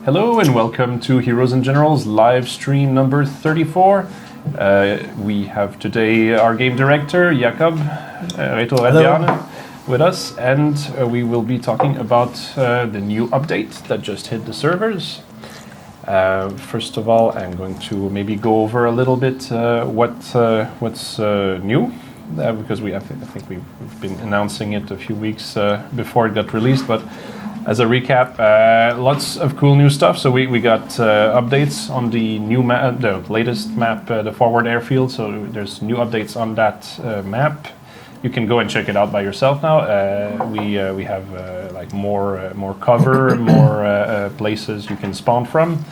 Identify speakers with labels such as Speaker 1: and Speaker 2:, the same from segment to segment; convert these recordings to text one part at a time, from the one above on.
Speaker 1: Hello and welcome to Heroes and Generals live stream number 34. We have today our game director, Jakob with us, and we will be talking about the new update that just hit the servers. First of all, I'm going to maybe go over a little bit what's new, because I think we've been announcing it a few weeks before it got released, but as a recap, lots of cool new stuff. So we got updates on the new map, the latest map, the forward airfield. So there's new updates on that map. You can go and check it out by yourself now. We have like more cover, more places you can spawn from.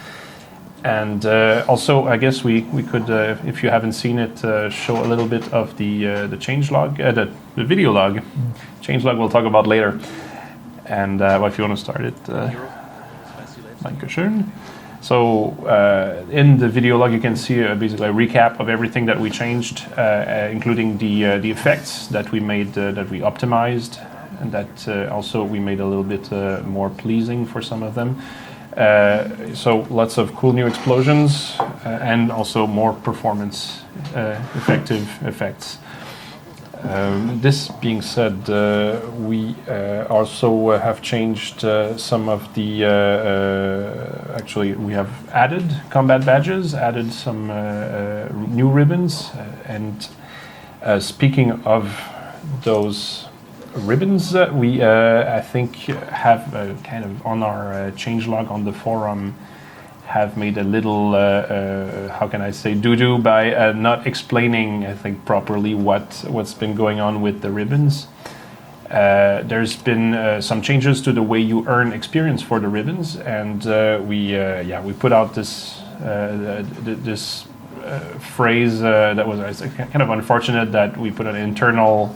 Speaker 1: And also, I guess we could, if you haven't seen it, show a little bit of the changelog, the video log. Changelog we'll talk about later. And if you want to start it, Dankeschön. So in the video log, you can see basically a recap of everything that we changed, including the effects that we made, that we optimized, and that also we made a little bit more pleasing for some of them. So lots of cool new explosions and also more performance effective effects. This being said, we also have changed some of the, actually we have added combat badges, added some new ribbons, and speaking of those ribbons, we I think have kind of on our changelog on the forum have made a little, how can I say, doo-doo by not explaining, I think, properly what's been going on with the ribbons. There's been some changes to the way you earn experience for the ribbons, and we put out this this phrase that was kind of unfortunate that we put an internal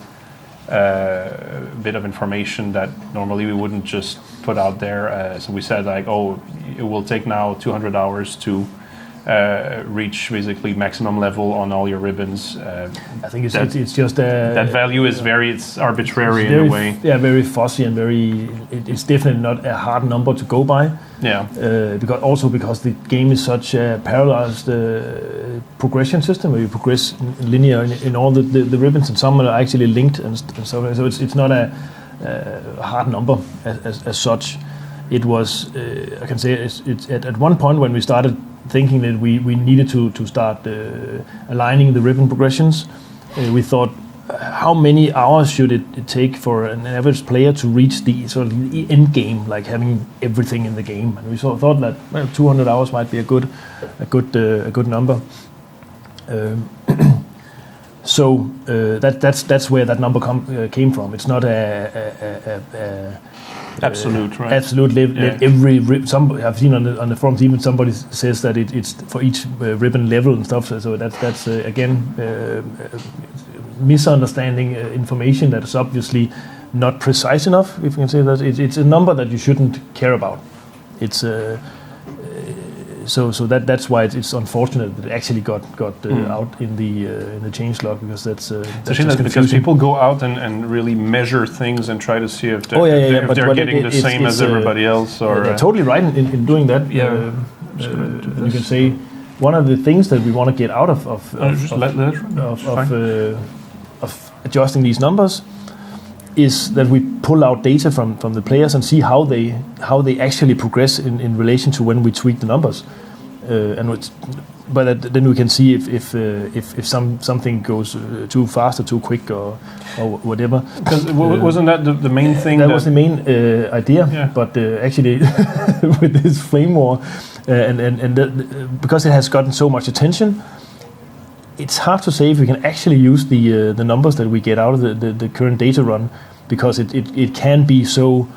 Speaker 1: bit of information that normally we wouldn't just put out there. So we said like, oh, it will take now 200 hours to reach basically maximum level on all your ribbons.
Speaker 2: I think it's just
Speaker 1: that value is it's arbitrary in a way.
Speaker 2: Yeah, very fuzzy and it's definitely not a hard number to go by.
Speaker 1: Yeah.
Speaker 2: Because the game is such a parallelized progression system where you progress linear in all the ribbons, and some are actually linked and stuff. So it's not a hard number as such. It was, I can say, it's at one point when we started thinking that we needed to start aligning the ribbon progressions, we thought, how many hours should it take for an average player to reach the sort of the end game, like having everything in the game? And we thought that 200 hours might be a good number. So that's where that number came from. It's not
Speaker 1: absolute, right?
Speaker 2: Absolutely. Yeah. I've seen on the forums even somebody says that it's for each ribbon level and stuff. So that's again misunderstanding information that is obviously not precise enough. If you can say that, it's a number that you shouldn't care about. It's so that's why it's unfortunate that it actually got out in the changelog, because that's
Speaker 1: because people go out and really measure things and try to see if they're getting the same as everybody else. Or
Speaker 2: they're totally right in doing that. Yeah, you can say one of the things that we want to get out of adjusting these numbers is that we pull out data from the players and see how they actually progress in relation to when we tweak the numbers, but then we can see if something goes too fast or too quick or whatever.
Speaker 1: Because wasn't that the main thing?
Speaker 2: That was the main idea. Yeah. But actually, with this flame war, because it has gotten so much attention, it's hard to say if we can actually use the numbers that we get out of the current data run, because it can be so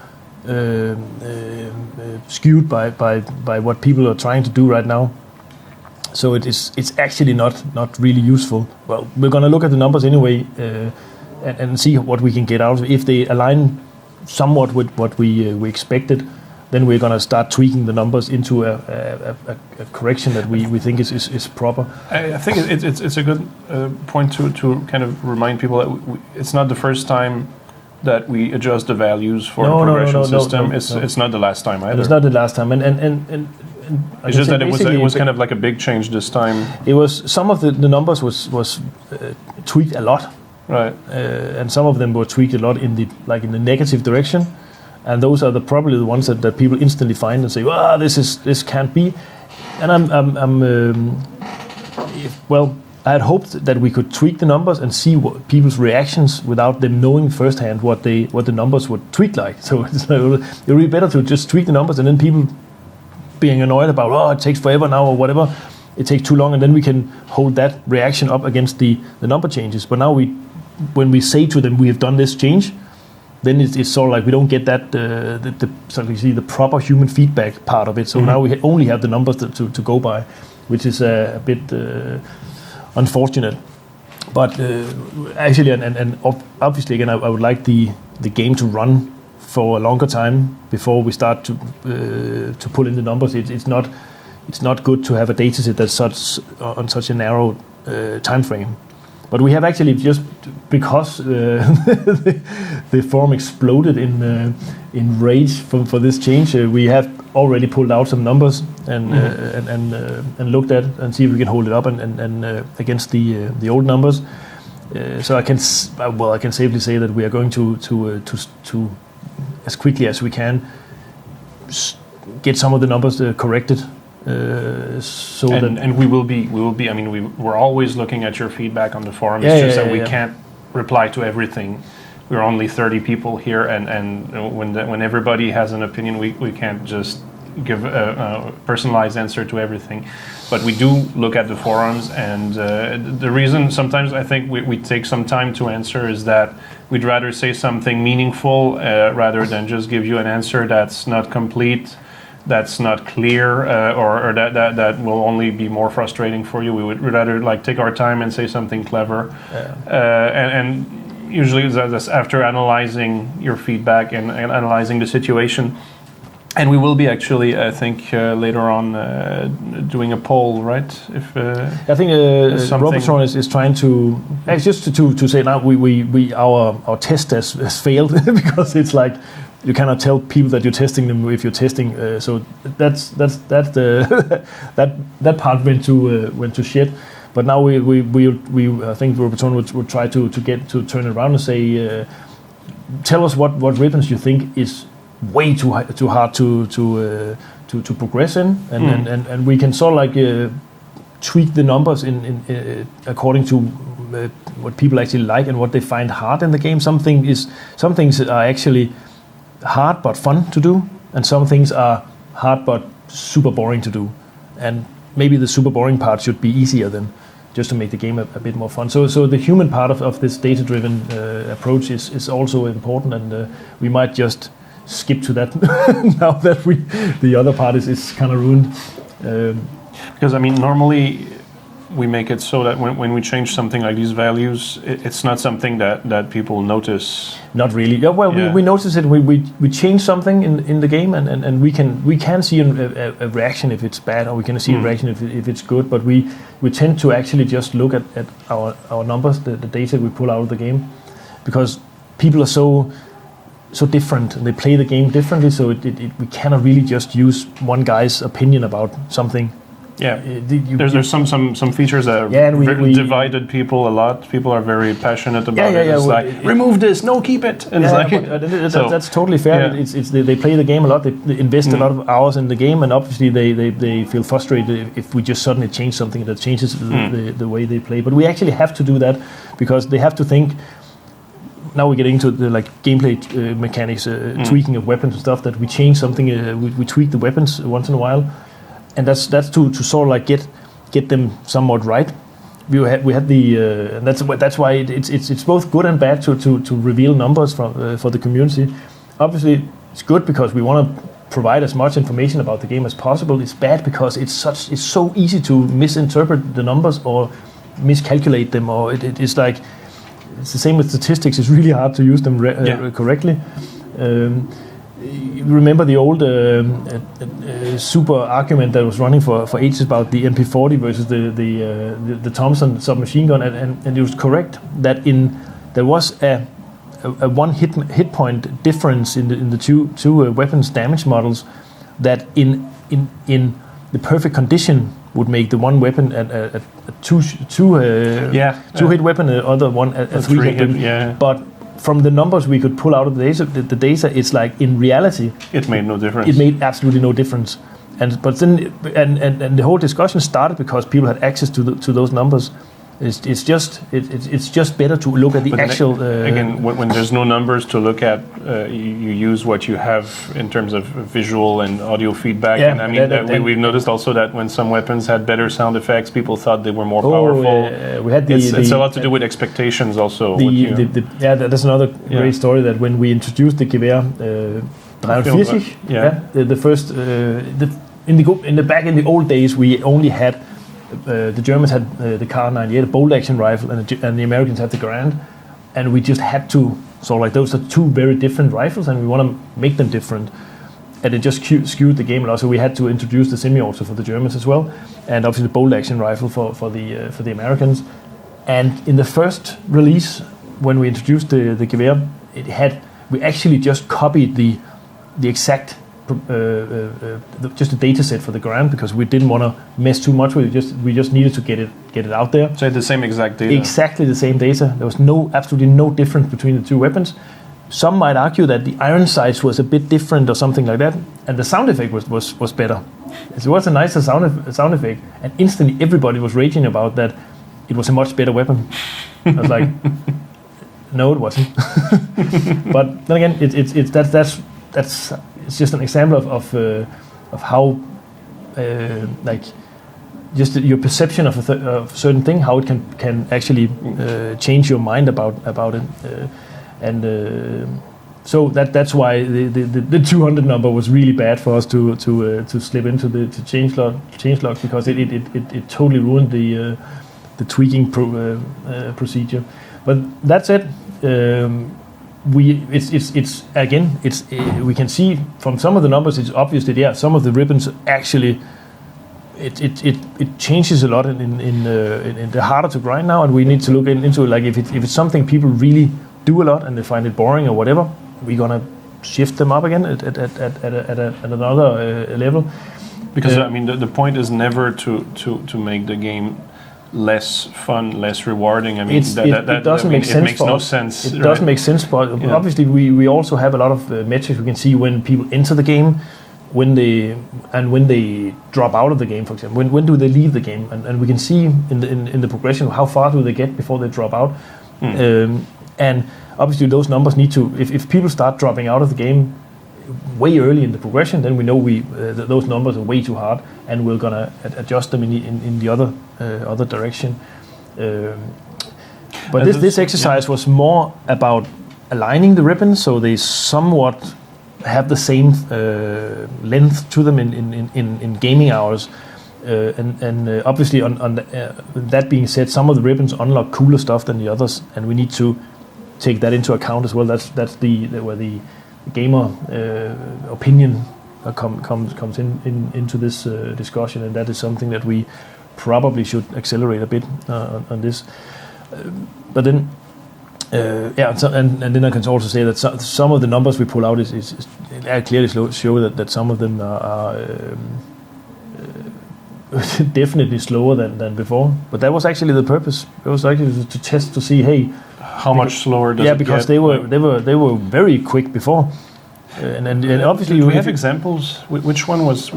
Speaker 2: skewed by what people are trying to do right now. So it's actually not really useful. Well, we're going to look at the numbers anyway and see what we can get out of it. If they align somewhat with what we expected, then we're going to start tweaking the numbers into a correction that we think is proper.
Speaker 1: I think it's a good point to kind of remind people that it's not the first time that we adjust the values for
Speaker 2: No,
Speaker 1: the
Speaker 2: no,
Speaker 1: progression
Speaker 2: no,
Speaker 1: system.
Speaker 2: no.
Speaker 1: It's not the last time either.
Speaker 2: And it's not the last time, and
Speaker 1: It's just that it was kind of like a big change this time.
Speaker 2: It was some of the numbers was tweaked a lot,
Speaker 1: Right.
Speaker 2: and some of them were tweaked a lot in the negative direction, and those are probably the ones that people instantly find and say, "Well, this can't be," and I had hoped that we could tweak the numbers and see what people's reactions without them knowing firsthand what the numbers would tweak like. So it would be better to just tweak the numbers, and then people being annoyed about, it takes forever now or whatever, it takes too long, and then we can hold that reaction up against the number changes. But now when we say to them we have done this change, then it's sort of like we don't get that the proper human feedback part of it. So now we only have the numbers to go by, which is a bit unfortunate. But actually, and obviously again, I would like the game to run for a longer time before we start to pull in the numbers. It's not good to have a data set that's on such a narrow time frame. But we have actually, just because the forum exploded in rage for this change, we have already pulled out some numbers and looked at and see if we can hold it up and against the old numbers. So I can safely say that we are going to as quickly as we can get some of the numbers corrected.
Speaker 1: And we will be. I mean, we're always looking at your feedback on the forum. It's just that we can't reply to everything. We're only 30 people here, and when everybody has an opinion, we can't just give a personalized answer to everything. But we do look at the forums, and the reason sometimes I think we take some time to answer is that we'd rather say something meaningful rather than just give you an answer that's not complete, that's not clear, or that will only be more frustrating for you. We would rather take our time and say something clever. And usually that's after analyzing your feedback and analyzing the situation. And we will be actually, I think, later on doing a poll, right? If
Speaker 2: I think Robotron is trying to just to say now our test has failed because it's like you cannot tell people that you're testing them if you're testing. So that's that part went to shit. But now we I think Robotron would try to turn it around and say, tell us what ribbons you think is way too hard to progress in, and we can sort of tweak the numbers in according to what people actually like and what they find hard in the game. Some things are actually hard but fun to do, and some things are hard but super boring to do. And maybe the super boring part should be easier than just to make the game a bit more fun. So the human part of this data-driven approach is also important, and we might just skip to that now that the other part is kind of ruined.
Speaker 1: Because I mean, normally we make it so that when we change something like these values, it's not something that people notice.
Speaker 2: Not really. Yeah, well, yeah. We notice it. We change something in the game, and we can see a reaction if it's bad, or we can see a reaction if it's good. But we tend to actually just look at our numbers, the data we pull out of the game, because people are so different, and they play the game differently. So we cannot really just use one guy's opinion about something.
Speaker 1: Yeah, there's some features that we divided people a lot. People are very passionate about it. It's like, remove this, no, keep it. And
Speaker 2: that's totally fair. Yeah. They play the game a lot. They invest a lot of hours in the game, and obviously they feel frustrated if we just suddenly change something that changes the way they play. But we actually have to do that because they have to think. Now we're getting into the gameplay mechanics, tweaking of weapons and stuff. That we change something, we tweak the weapons once in a while, and that's to sort of get them somewhat right. We had the and that's why it's both good and bad to reveal numbers for the community. Obviously, it's good because we want to provide as much information about the game as possible. It's bad because it's so easy to misinterpret the numbers or miscalculate them, or it's like. It's the same with statistics. It's really hard to use them correctly. You remember the old super argument that was running for ages about the MP40 versus the Thompson submachine gun, and it was correct that there was a a one hit point difference in the two weapons damage models that in the perfect condition would make the one weapon a two hit weapon, the other one a three hit weapon.
Speaker 1: Yeah.
Speaker 2: But from the numbers we could pull out of the data, it's like in reality
Speaker 1: it made no difference.
Speaker 2: It made absolutely no difference. But then the whole discussion started because people had access to those numbers. It's just better to look at the actual.
Speaker 1: Again, when there's no numbers to look at, you use what you have in terms of visual and audio feedback.
Speaker 2: Yeah,
Speaker 1: and I mean, we've noticed also that when some weapons had better sound effects, people thought they were more powerful.
Speaker 2: We had
Speaker 1: it's a lot to do with expectations also.
Speaker 2: That's another great story, that when we introduced the Gewehr 340, the first in the old days we only had. The Germans had the Kar 98, a bolt action rifle, and the Americans had the Garand, and we just had to those are two very different rifles, and we want to make them different, and it just skewed the game a lot. So we had to introduce the semi-auto for the Germans as well, and obviously the bolt action rifle for the Americans. And in the first release, when we introduced the Gewehr, we actually just copied the exact. Just a data set for the Garand, because we didn't want to mess too much with it. We just needed to get it out there.
Speaker 1: So the same exact data.
Speaker 2: Exactly the same data. There was absolutely no difference between the two weapons. Some might argue that the iron sights was a bit different or something like that, and the sound effect was better. It was a nicer sound effect, and instantly everybody was raging about that. It was a much better weapon. I was like, no, it wasn't. But then again, that's it's just an example of how just your perception of a certain thing, how it can actually change your mind about it, so that's why the 200 number was really bad for us to slip into the change logs, because it totally ruined the tweaking procedure. But that's it. We can see from some of the numbers, it's obvious that some of the ribbons actually it changes a lot in the harder to grind now, and we need to look into like if it's something people really do a lot and they find it boring or whatever, we're gonna shift them up again at another level.
Speaker 1: Because I mean the point is never to make the game less fun, less rewarding. I mean,
Speaker 2: it doesn't make sense.
Speaker 1: It makes no sense.
Speaker 2: It doesn't make sense, but obviously we also have a lot of metrics. We can see when people enter the game, when they drop out of the game, for example. When do they leave the game? And we can see in the progression how far do they get before they drop out. And obviously those numbers need to. If people start dropping out of the game way early in the progression, then we know those numbers are way too hard, and we're gonna adjust them in the other direction. But this exercise was more about aligning the ribbons so they somewhat have the same length to them in gaming hours. And obviously, on that being said, some of the ribbons unlock cooler stuff than the others, and we need to take that into account as well. That's where the gamer opinion comes into this discussion, and that is something that we probably should accelerate a bit on this. But then, and then I can also say that some of the numbers we pull out is clearly show that some of them are definitely slower than before. But that was actually the purpose. It was actually to test to see, hey,
Speaker 1: how much slower does it get?
Speaker 2: Because they were very quick before, and obviously
Speaker 1: we have examples. Which one was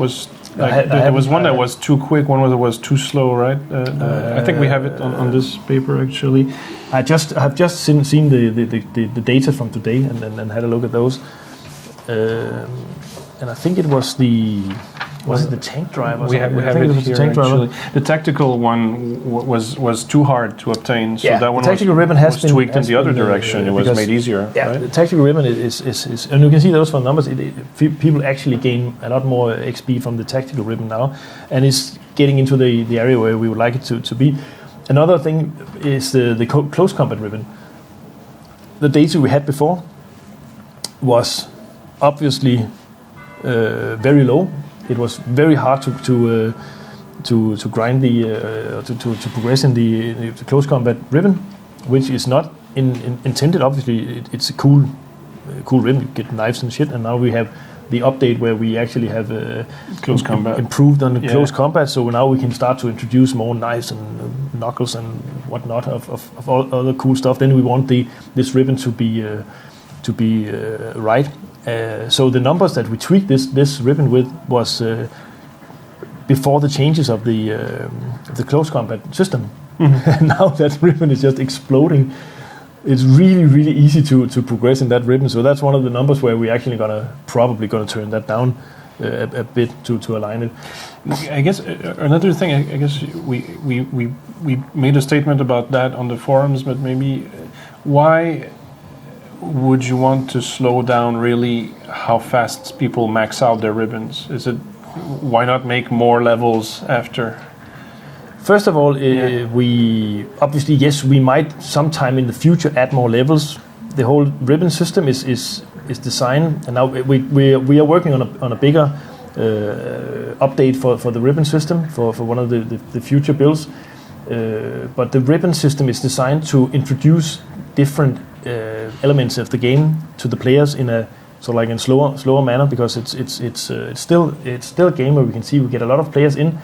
Speaker 1: like, there was one that was too quick, one that was too slow, right? I think we have it on this paper actually.
Speaker 2: I've just seen the data from today and had a look at those, and I think it was Was it the tank driver?
Speaker 1: We have it here, actually. The tactical one was too hard to obtain, so that one was tweaked in the other direction. It was made easier.
Speaker 2: Yeah,
Speaker 1: right?
Speaker 2: the tactical ribbon is, and you can see those from numbers. People actually gain a lot more XP from the tactical ribbon now, and it's getting into the area where we would like it to be. Another thing is the close combat ribbon. The data we had before was obviously very low. It was very hard to grind to progress in the close combat ribbon, which is not intended. Obviously, it's a cool ribbon. You get knives and shit, and now we have the update where we actually have
Speaker 1: close combat
Speaker 2: improved on the close combat. So now we can start to introduce more knives and knuckles and whatnot of all other cool stuff. Then we want this ribbon to be right. So the numbers that we tweaked this ribbon with was before the changes of the close combat system. And now that ribbon is just exploding. It's really, really easy to progress in that ribbon. So that's one of the numbers where we're actually probably gonna turn that down a bit to align it.
Speaker 1: I guess another thing. I guess we made a statement about that on the forums, but maybe why would you want to slow down really how fast people max out their ribbons? Why not make more levels after?
Speaker 2: First of all, we obviously, yes, we might sometime in the future add more levels. The whole ribbon system is designed, and now we are working on a bigger update for the ribbon system for one of the future builds. But the ribbon system is designed to introduce different elements of the game to the players in a sort of like in slower manner, because it's still a game where we can see we get a lot of players in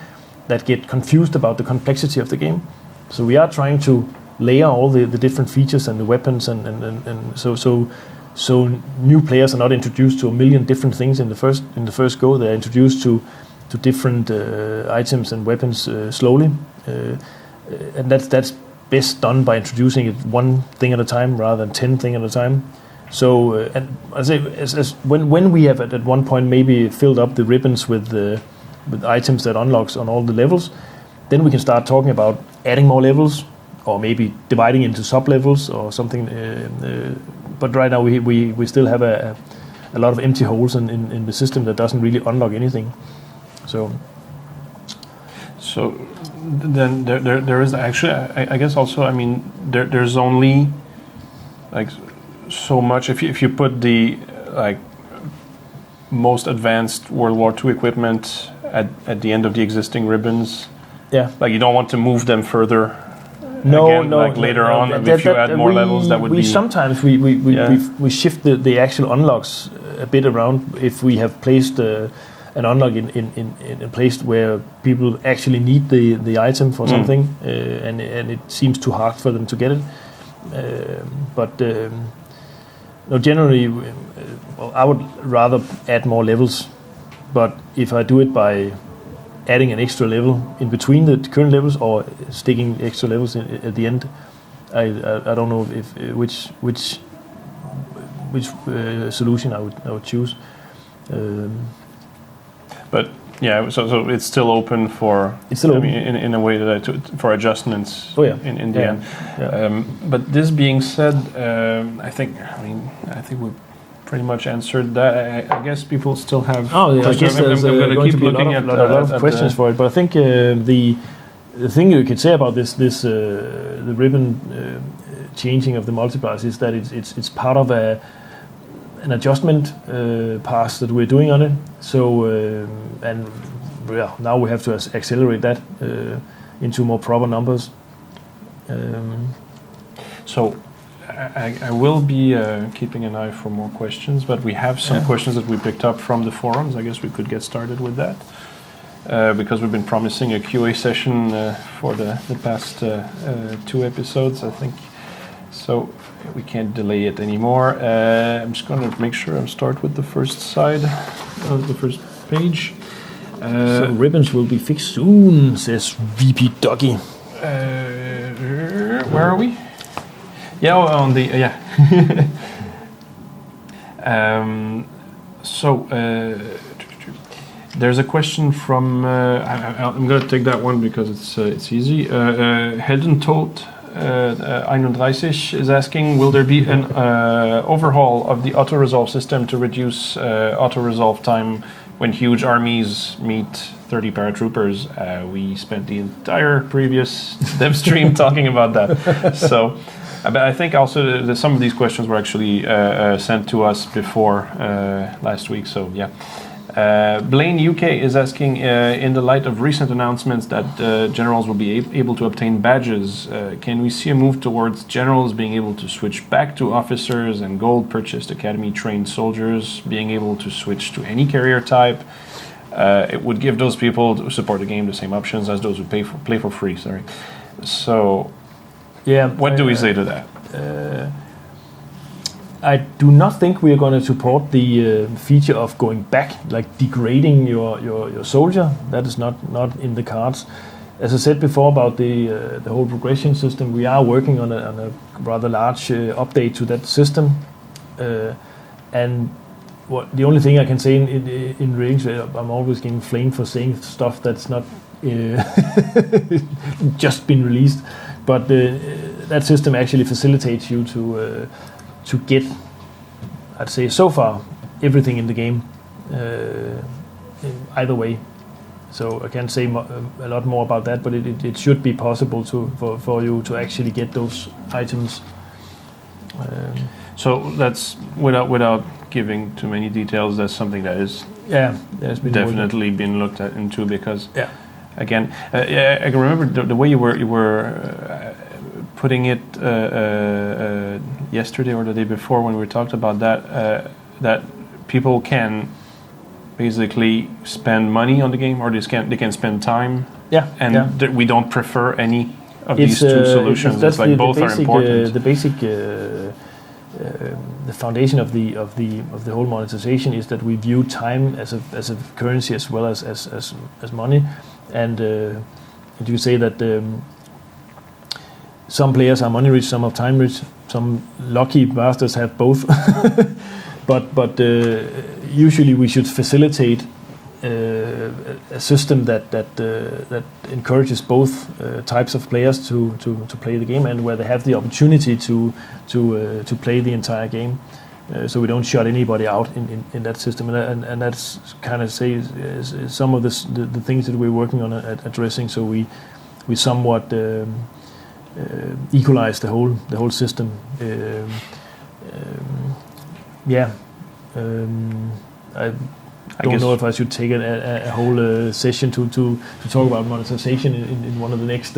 Speaker 2: that get confused about the complexity of the game. So we are trying to layer all the different features and the weapons and so new players are not introduced to a million different things in the first go. They're introduced to different items and weapons slowly, and that's best done by introducing it one thing at a time rather than 10 things at a time. So and I say as when we have at one point maybe filled up the ribbons with items that unlocks on all the levels, then we can start talking about adding more levels or maybe dividing into sub levels or something. But right now we still have a lot of empty holes in the system that doesn't really unlock anything. So
Speaker 1: then there is actually I guess also, I mean, there's only like so much if you put the like most advanced World War II equipment at the end of the existing ribbons.
Speaker 2: Yeah,
Speaker 1: like you don't want to move them further.
Speaker 2: No,
Speaker 1: later on, if you add more levels, that would be.
Speaker 2: Sometimes we shift the actual unlocks a bit around if we have placed an unlock in a place where people actually need the item for something, and it seems too hard for them to get it. No, generally, I would rather add more levels. But if I do it by adding an extra level in between the current levels or sticking extra levels at the end, I don't know which solution I would choose. But
Speaker 1: yeah, so it's still open for.
Speaker 2: It's still open.
Speaker 1: I mean, in a way that for adjustments.
Speaker 2: Oh yeah.
Speaker 1: In the end.
Speaker 2: Yeah.
Speaker 1: But this being said, I think we pretty much answered that. I guess people still have.
Speaker 2: Oh yeah. I guess there's
Speaker 1: going
Speaker 2: to be a lot of questions for it. But I think the thing you could say about the ribbon changing of the multipliers is that it's part of an adjustment pass that we're doing on it. So now we have to accelerate that into more proper numbers.
Speaker 1: So I will be keeping an eye for more questions, but we have some questions that we picked up from the forums. I guess we could get started with that because we've been promising a QA session for the past 2 episodes, I think. So we can't delay it anymore. I'm just going to make sure I start with the first side of the first page.
Speaker 2: So ribbons will be fixed soon, says VP Doggy.
Speaker 1: Where are we? Yeah, on the there's a question from. I'm going to take that one because it's easy. Heldentod 31 is asking, will there be an overhaul of the auto-resolve system to reduce auto-resolve time when huge armies meet 30 paratroopers? We spent the entire previous Devstream talking about that. So, but I think also some of these questions were actually sent to us before last week. So yeah. Blaine UK is asking, in the light of recent announcements that generals will be able to obtain badges, can we see a move towards generals being able to switch back to officers and gold purchased academy trained soldiers being able to switch to any carrier type? It would give those people who support the game the same options as those who play for free. Sorry. So,
Speaker 2: yeah,
Speaker 1: what do we say to that?
Speaker 2: I do not think we are going to support the feature of going back, like degrading your soldier. That is not in the cards. As I said before about the whole progression system, we are working on a rather large update to that system. And the only thing I can say in range, I'm always getting flamed for saying stuff that's not just been released. But that system actually facilitates you to get, I'd say so far, everything in the game, either way. So I can't say a lot more about that, but it should be possible for you to actually get those items.
Speaker 1: So that's without giving too many details. That's something that is definitely been looked at into, because again, I can remember the way you were putting it yesterday or the day before when we talked about that, that people can basically spend money on the game, or they can spend time. We don't prefer any of these two solutions. It's like both are important.
Speaker 2: The basic the foundation of the whole monetization is that we view time as a currency as well as money, and you say that some players are money rich, some are time rich, some lucky bastards have both. but usually we should facilitate a system that encourages both types of players to play the game, and where they have the opportunity to play the entire game, so we don't shut anybody out in that system, and that's kind of is some of the things that we're working on addressing, so we somewhat equalize the whole system. I don't know if I should take a whole session to talk about monetization in one of the next,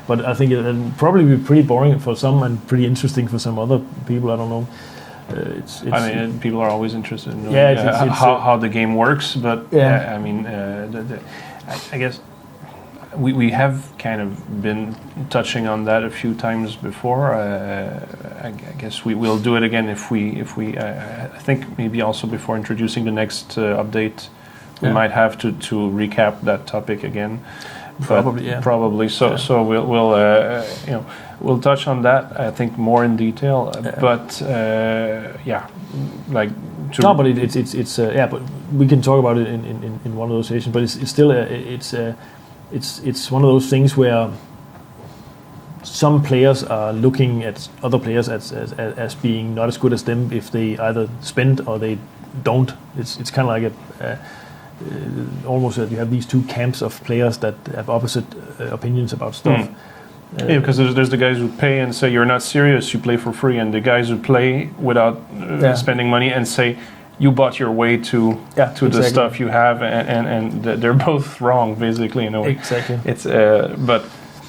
Speaker 2: but I think it'll probably be pretty boring for some and pretty interesting for some other people. I don't know.
Speaker 1: I mean, people are always interested in knowing how the game works, but I mean, I guess we have kind of been touching on that a few times before. I guess we will do it again if we. I think maybe also before introducing the next update, we might have to recap that topic again. Probably. So we'll touch on that, I think, more in detail. But but but we can talk about it in one of those sessions. But it's still it's one of those things where some players are looking at other players as being not as good as them if they either spend or they don't. It's kind of like almost that you have these two camps of players that have opposite opinions about stuff. Because there's the guys who pay and say you're not serious, you play for free, and the guys who play without spending money and say you bought your way to the stuff you have, and they're both wrong basically in a way.
Speaker 2: Exactly.
Speaker 1: It's but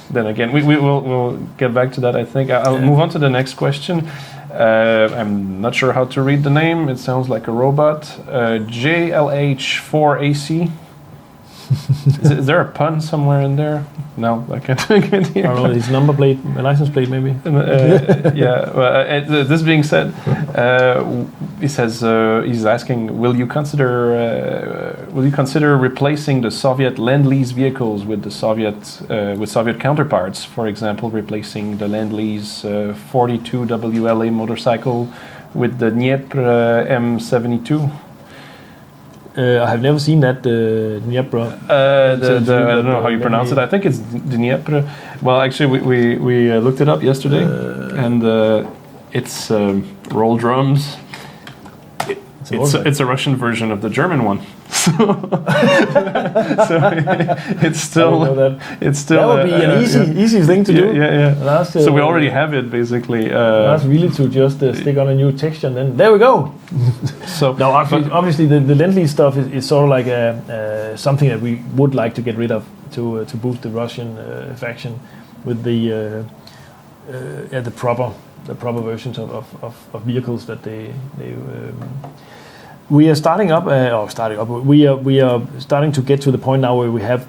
Speaker 1: then again we'll get back to that. I think I'll move on to the next question. I'm not sure how to read the name. It sounds like a robot. JLH4AC. Is there a pun somewhere in there? No, I can't hear.
Speaker 2: I don't know, his number plate, a license plate maybe.
Speaker 1: This being said, he says he's asking, will you consider replacing the Soviet Lend-Lease vehicles with the Soviet counterparts? For example, replacing the Lend-Lease 42 WLA motorcycle with the Dnieper M72.
Speaker 2: I have never seen that Dnieper.
Speaker 1: I don't know how you pronounce it. I think it's Dnieper. Well, actually, we looked it up yesterday, and it's roll drums. It's a Russian version of the German one. So it's still
Speaker 2: that would be an easy thing to do.
Speaker 1: Yeah. So we already have it basically.
Speaker 2: That's really to just stick on a new texture and then there we go.
Speaker 1: So
Speaker 2: now, obviously, the Lend-Lease stuff is sort of like something that we would like to get rid of to boost the Russian faction with the proper versions of vehicles that they we are starting up. We are starting to get to the point now where we have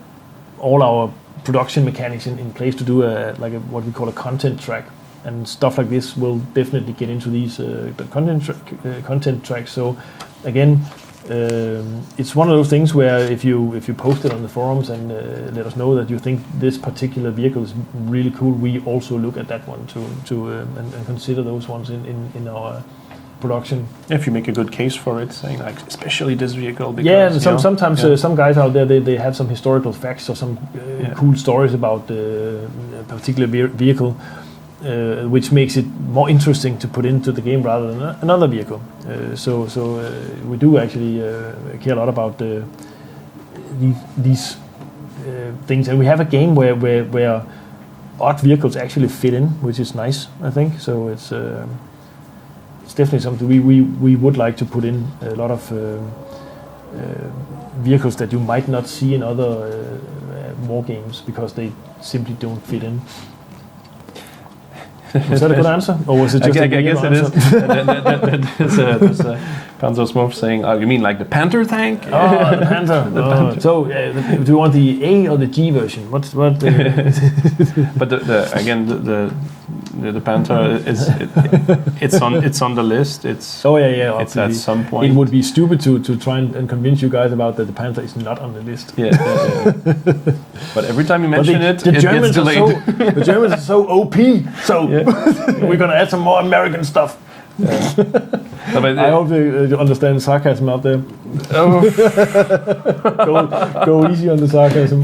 Speaker 2: all our production mechanics in place to do what we call a content track, and stuff like this will definitely get into these the content tracks. So again, it's one of those things where if you post it on the forums and let us know that you think this particular vehicle is really cool, we also look at that one and consider those ones in our production.
Speaker 1: If you make a good case for it, saying like especially this vehicle, because
Speaker 2: sometimes some guys out there they have some historical facts or some cool stories about a particular vehicle, which makes it more interesting to put into the game rather than another vehicle. So we do actually care a lot about these things, and we have a game where odd vehicles actually fit in, which is nice, I think. So it's definitely something we would like to put in a lot of vehicles that you might not see in other war games because they simply don't fit in. Was that a good answer, or was it just
Speaker 1: I guess it is. There's Panzer Smurf saying, you mean like the Panther tank?
Speaker 2: Oh, the Panther. Panther. So, do you want the A or the G version? What?
Speaker 1: But the Panther it's on the list. It's It's at some point.
Speaker 2: It would be stupid to try and convince you guys about that the Panther is not on the list.
Speaker 1: Yeah. But every time you mention it gets delayed.
Speaker 2: The Germans are so OP. So we're gonna add some more American stuff. I hope you understand the sarcasm out there. Go easy on the sarcasm.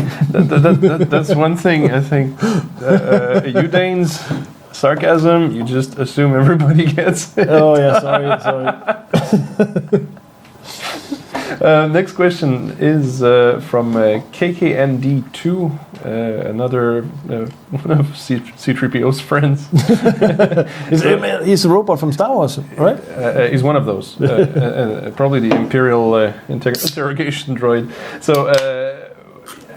Speaker 1: That's one thing I think. You Danes, sarcasm, you just assume everybody gets it.
Speaker 2: Oh yeah, sorry.
Speaker 1: Next question is from KKND2, another one of C-3PO's friends.
Speaker 2: He's a robot from Star Wars, right?
Speaker 1: He's one of those. Probably the Imperial interrogation droid. So,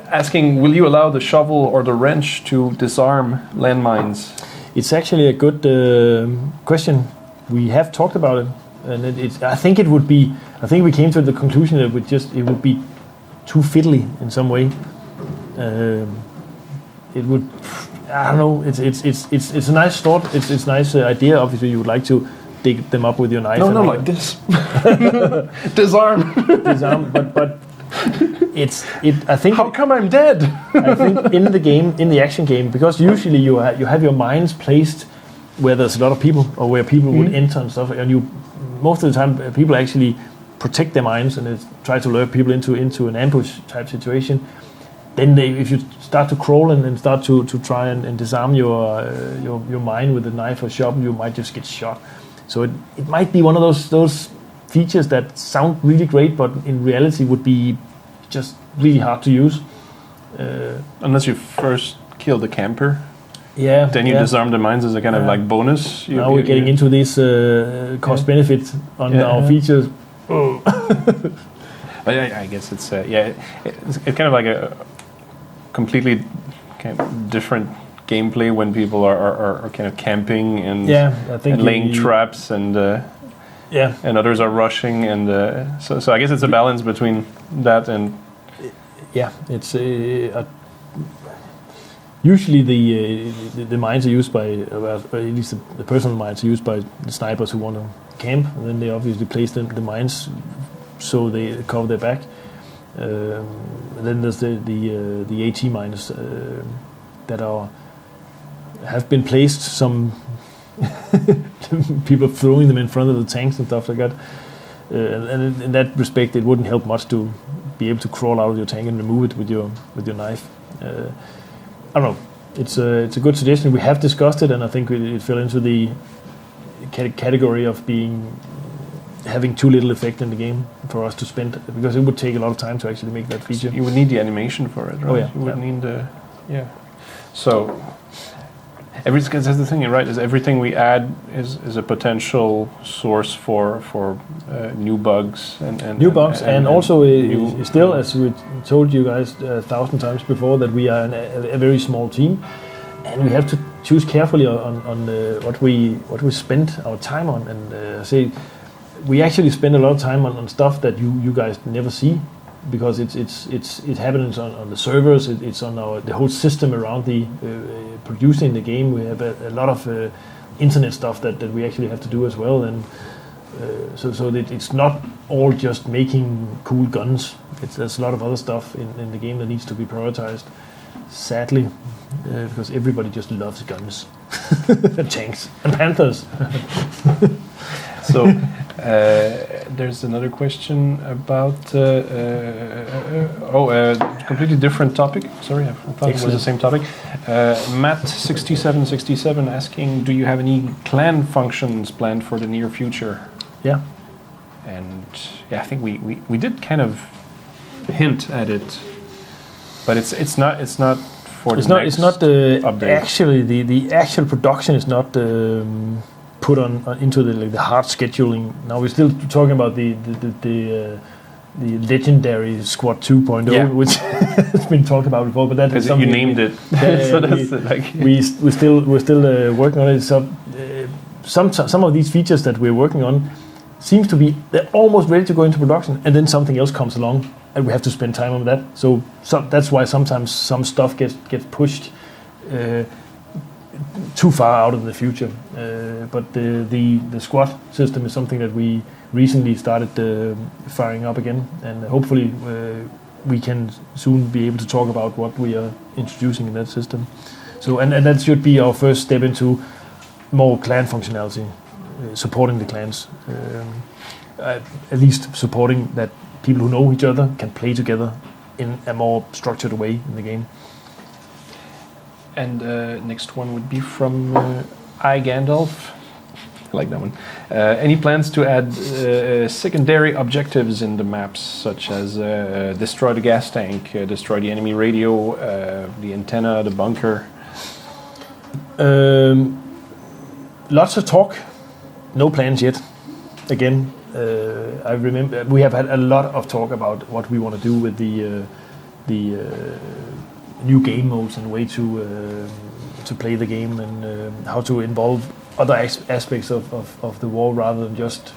Speaker 1: asking, will you allow the shovel or the wrench to disarm landmines?
Speaker 2: It's actually a good question. We have talked about it. And I think it would be. I think we came to the conclusion that it would be too fiddly in some way. It would. I don't know. It's a nice thought. It's a nice idea. Obviously, you would like to dig them up with your knife.
Speaker 1: No, like this. Disarm.
Speaker 2: But I think.
Speaker 1: How come I'm dead?
Speaker 2: I think in the action game, because usually you have your mines placed where there's a lot of people or where people would enter and stuff, and most of the time people actually protect their mines and try to lure people into an ambush type situation. Then if you start to crawl and start to try and disarm your mine with a knife or shovel, you might just get shot. So it might be one of those features that sound really great, but in reality would be just really hard to use.
Speaker 1: Unless you first kill the camper.
Speaker 2: Yeah.
Speaker 1: Then you disarm the mines as a kind of like bonus.
Speaker 2: Now we're getting into this cost benefit on our features.
Speaker 1: But I guess it's kind of like a completely kind of different gameplay when people are kind of camping and laying traps and others are rushing and so I guess it's a balance between that and
Speaker 2: it's usually the mines are used by at least the personal mines are used by the snipers who want to camp, and then they obviously place the mines so they cover their back. Then there's the AT mines that have been placed. Some people throwing them in front of the tanks and stuff like that. And in that respect, it wouldn't help much to be able to crawl out of your tank and remove it with your knife. I don't know. It's a good suggestion. We have discussed it, and I think it fell into the category of being having too little effect in the game for us to spend, because it would take a lot of time to actually make that feature.
Speaker 1: You would need the animation for it, right?
Speaker 2: Oh, yeah.
Speaker 1: You would need the So because that's the thing, right? Is everything we add is a potential source for new bugs and
Speaker 2: also still, as we told you guys 1,000 times before, that we are a very small team, and we have to choose carefully on what we spend our time on, and say we actually spend a lot of time on stuff that you guys never see, because it happens on the servers, it's on the whole system around the producing the game. We have a lot of internet stuff that we actually have to do as well, and so that it's not all just making cool guns. There's a lot of other stuff in the game that needs to be prioritized, sadly, because everybody just loves guns and tanks and panthers.
Speaker 1: So there's another question about completely different topic. Sorry, I thought it was the same topic. Matt6767 asking, do you have any clan functions planned for the near future?
Speaker 2: Yeah.
Speaker 1: And I think we did kind of hint at it, but it's not for the next update.
Speaker 2: Actually the actual production is not put on into the hard scheduling. Now we're still talking about the legendary Squad 2.0, which has been talked about before. But that is something
Speaker 1: you named it. So that's like
Speaker 2: we're still working on it. So some of these features that we're working on seems to be they're almost ready to go into production, and then something else comes along, and we have to spend time on that. So that's why sometimes some stuff gets pushed too far out in the future, but the squad system is something that we recently started firing up again, and hopefully we can soon be able to talk about what we are introducing in that system. So and that should be our first step into more clan functionality, supporting the clans, at least supporting that people who know each other can play together in a more structured way in the game.
Speaker 1: And next one would be from Gandalf. I like that one. Any plans to add secondary objectives in the maps, such as destroy the gas tank, destroy the enemy radio, the antenna, the bunker?
Speaker 2: Lots of talk, no plans yet. Again, I remember we have had a lot of talk about what we want to do with the new game modes and way to play the game, and how to involve other aspects of the war rather than just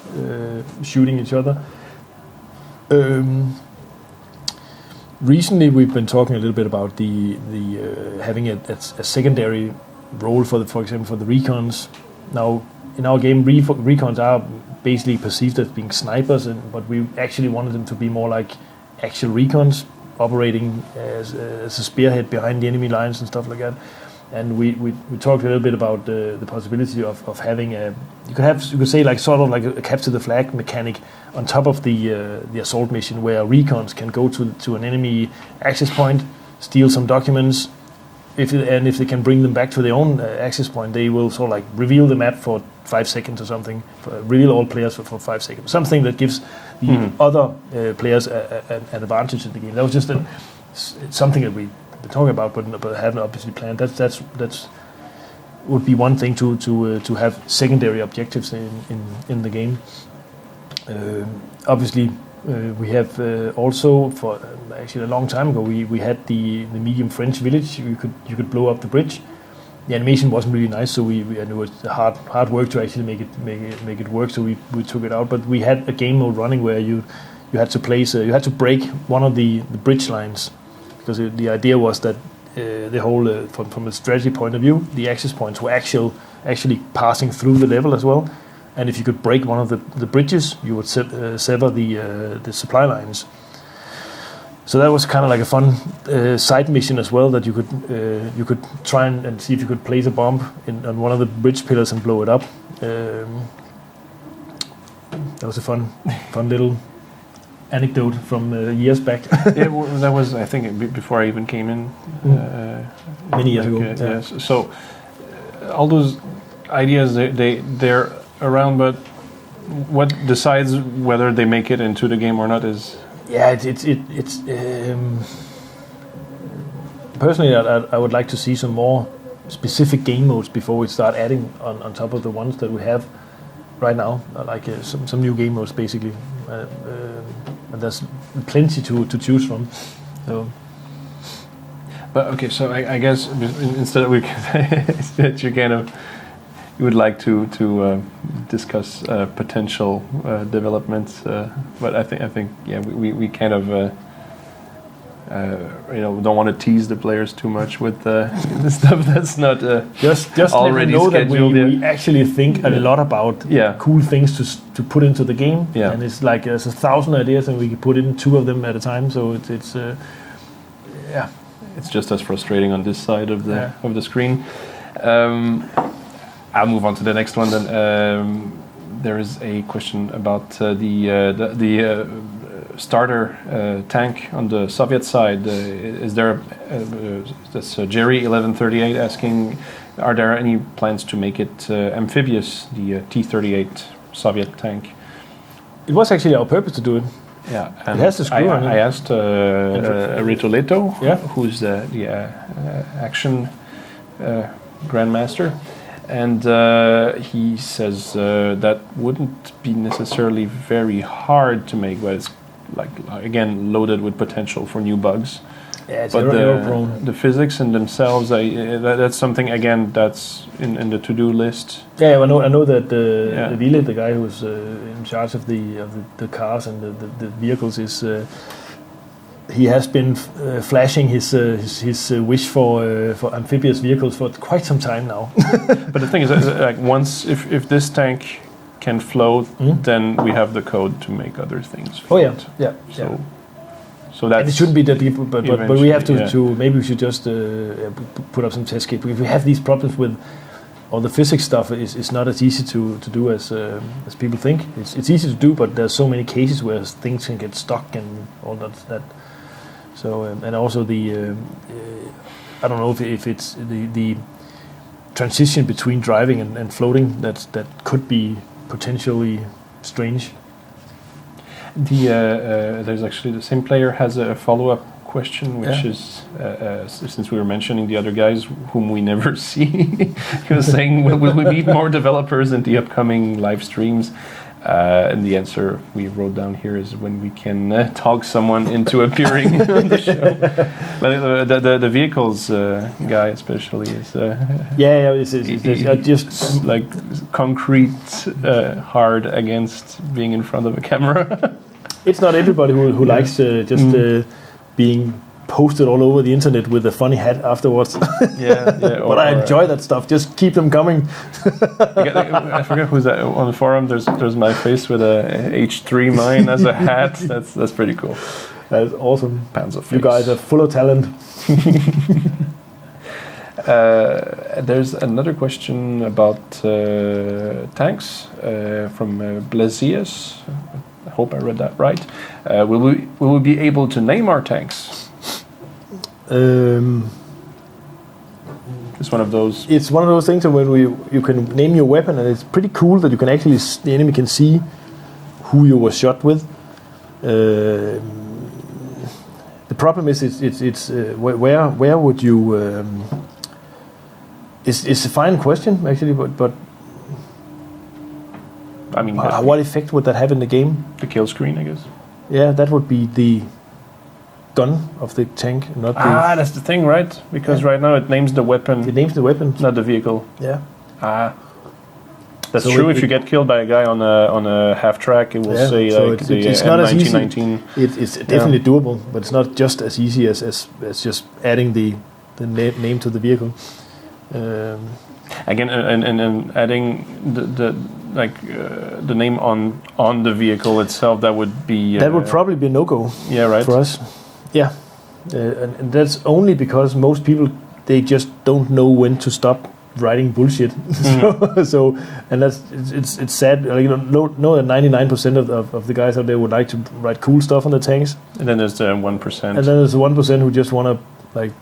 Speaker 2: shooting each other. Recently, we've been talking a little bit about the having a secondary role for example, for the recons. Now, in our game, recons are basically perceived as being snipers, but we actually wanted them to be more like actual recons, operating as a spearhead behind the enemy lines and stuff like that. And we talked a little bit about the possibility of having you could say like sort of like a capture the flag mechanic on top of the assault mission, where recons can go to an enemy access point, steal some documents, if they can bring them back to their own access point, they will sort of like reveal the map for 5 seconds or something, reveal all players for 5 seconds, something that gives the other players an advantage in the game. That was just something that we've been talking about, but haven't obviously planned. That's would be one thing to have secondary objectives in the game. Obviously, we have also for actually a long time ago we had the medium French village. You could blow up the bridge. The animation wasn't really nice, so and it was hard work to actually make it work. So we took it out. But we had a game mode running where you had to place you had to break one of the bridge lines, because the idea was that the whole from a strategy point of view, the access points were actually passing through the level as well. And if you could break one of the bridges, you would sever the supply lines. So that was kind of like a fun side mission as well, that you could try and see if you could place a bomb on one of the bridge pillars and blow it up. That was a fun little anecdote from years back.
Speaker 1: Yeah, well, that was, I think, before I even came in.
Speaker 2: Many years ago.
Speaker 1: Yeah. So all those ideas, they're around, but what decides whether they make it into the game or not is...
Speaker 2: Yeah, it's personally, I would like to see some more specific game modes before we start adding on top of the ones that we have right now. Like some new game modes, basically. And there's plenty to choose from. So.
Speaker 1: But okay, so I guess instead of that you would like to discuss potential developments, but I think we kind of don't want to tease the players too much with the stuff that's not
Speaker 2: just
Speaker 1: already
Speaker 2: let them know
Speaker 1: scheduled.
Speaker 2: That we actually think a lot about cool things to put into the game, and it's like there's 1,000 ideas and we can put in 2 of them at a time. So it's
Speaker 1: It's just as frustrating on this side of the screen. I'll move on to the next one then. There is a question about the starter tank on the Soviet side. Is there? That's Jerry 1138 asking, are there any plans to make it amphibious, the T-38 Soviet tank?
Speaker 2: It was actually our purpose to do it.
Speaker 1: Yeah,
Speaker 2: it has the screw on it.
Speaker 1: I asked Rito Leto,
Speaker 2: yeah,
Speaker 1: who's the action grandmaster, and he says that wouldn't be necessarily very hard to make, but it's like again loaded with potential for new bugs.
Speaker 2: Yeah, it's
Speaker 1: but
Speaker 2: error-prone.
Speaker 1: The physics in themselves, that's something again that's in the to-do list.
Speaker 2: Yeah, I know that Ville, the guy who's in charge of the cars and the vehicles, is he has been flashing his wish for amphibious vehicles for quite some time now.
Speaker 1: But the thing is, like once if this tank can float, then we have the code to make other things float.
Speaker 2: Yeah.
Speaker 1: So that's,
Speaker 2: and it shouldn't be that deep, but we have to maybe we should just put up some test kit. If we have these problems with all the physics stuff, it's not as easy to do as people think. It's easy to do, but there's so many cases where things can get stuck and all that. So and also I don't know if it's the transition between driving and floating that could be potentially strange.
Speaker 1: There's actually the same player has a follow-up question, which is since we were mentioning the other guys whom we never see, he was saying, will we meet more developers in the upcoming live streams? And the answer we wrote down here is when we can talk someone into appearing on the show. But the vehicles guy especially is
Speaker 2: it's just
Speaker 1: like concrete hard against being in front of a camera.
Speaker 2: It's not everybody who likes being posted all over the internet with a funny hat afterwards. But I enjoy that stuff. Just keep them coming.
Speaker 1: I forget who's that on the forum. There's my face with a H3 mine as a hat. That's pretty cool.
Speaker 2: That's awesome.
Speaker 1: Panzerface.
Speaker 2: You guys are full of talent.
Speaker 1: There's another question about tanks from Blazius. I hope I read that right. Will we be able to name our tanks? It's one of those.
Speaker 2: It's one of those things where you can name your weapon, and it's pretty cool that you can actually the enemy can see who you were shot with. The problem is it's where would you? It's a fine question actually, but
Speaker 1: I mean,
Speaker 2: what effect would that have in the game?
Speaker 1: The kill screen, I guess.
Speaker 2: Yeah, that would be the gun of the tank, not the...
Speaker 1: that's the thing, right? Because right now it names the weapon.
Speaker 2: It names the weapon,
Speaker 1: not the vehicle.
Speaker 2: Yeah.
Speaker 1: That's so true. If you get killed by a guy on a half track, it will say
Speaker 2: so
Speaker 1: like
Speaker 2: it's
Speaker 1: the
Speaker 2: not as easy.
Speaker 1: M1919.
Speaker 2: It's definitely doable, but it's not just as easy as just adding the name to the vehicle.
Speaker 1: Again, and adding the name on the vehicle itself, that would be
Speaker 2: that would probably be a no-go.
Speaker 1: Yeah, right.
Speaker 2: For us, yeah, and that's only because most people they just don't know when to stop writing bullshit. So and it's sad. Like, know that 99% of the guys out there would like to write cool stuff on the tanks.
Speaker 1: And then there's the 1%.
Speaker 2: And then there's the 1% who just want to like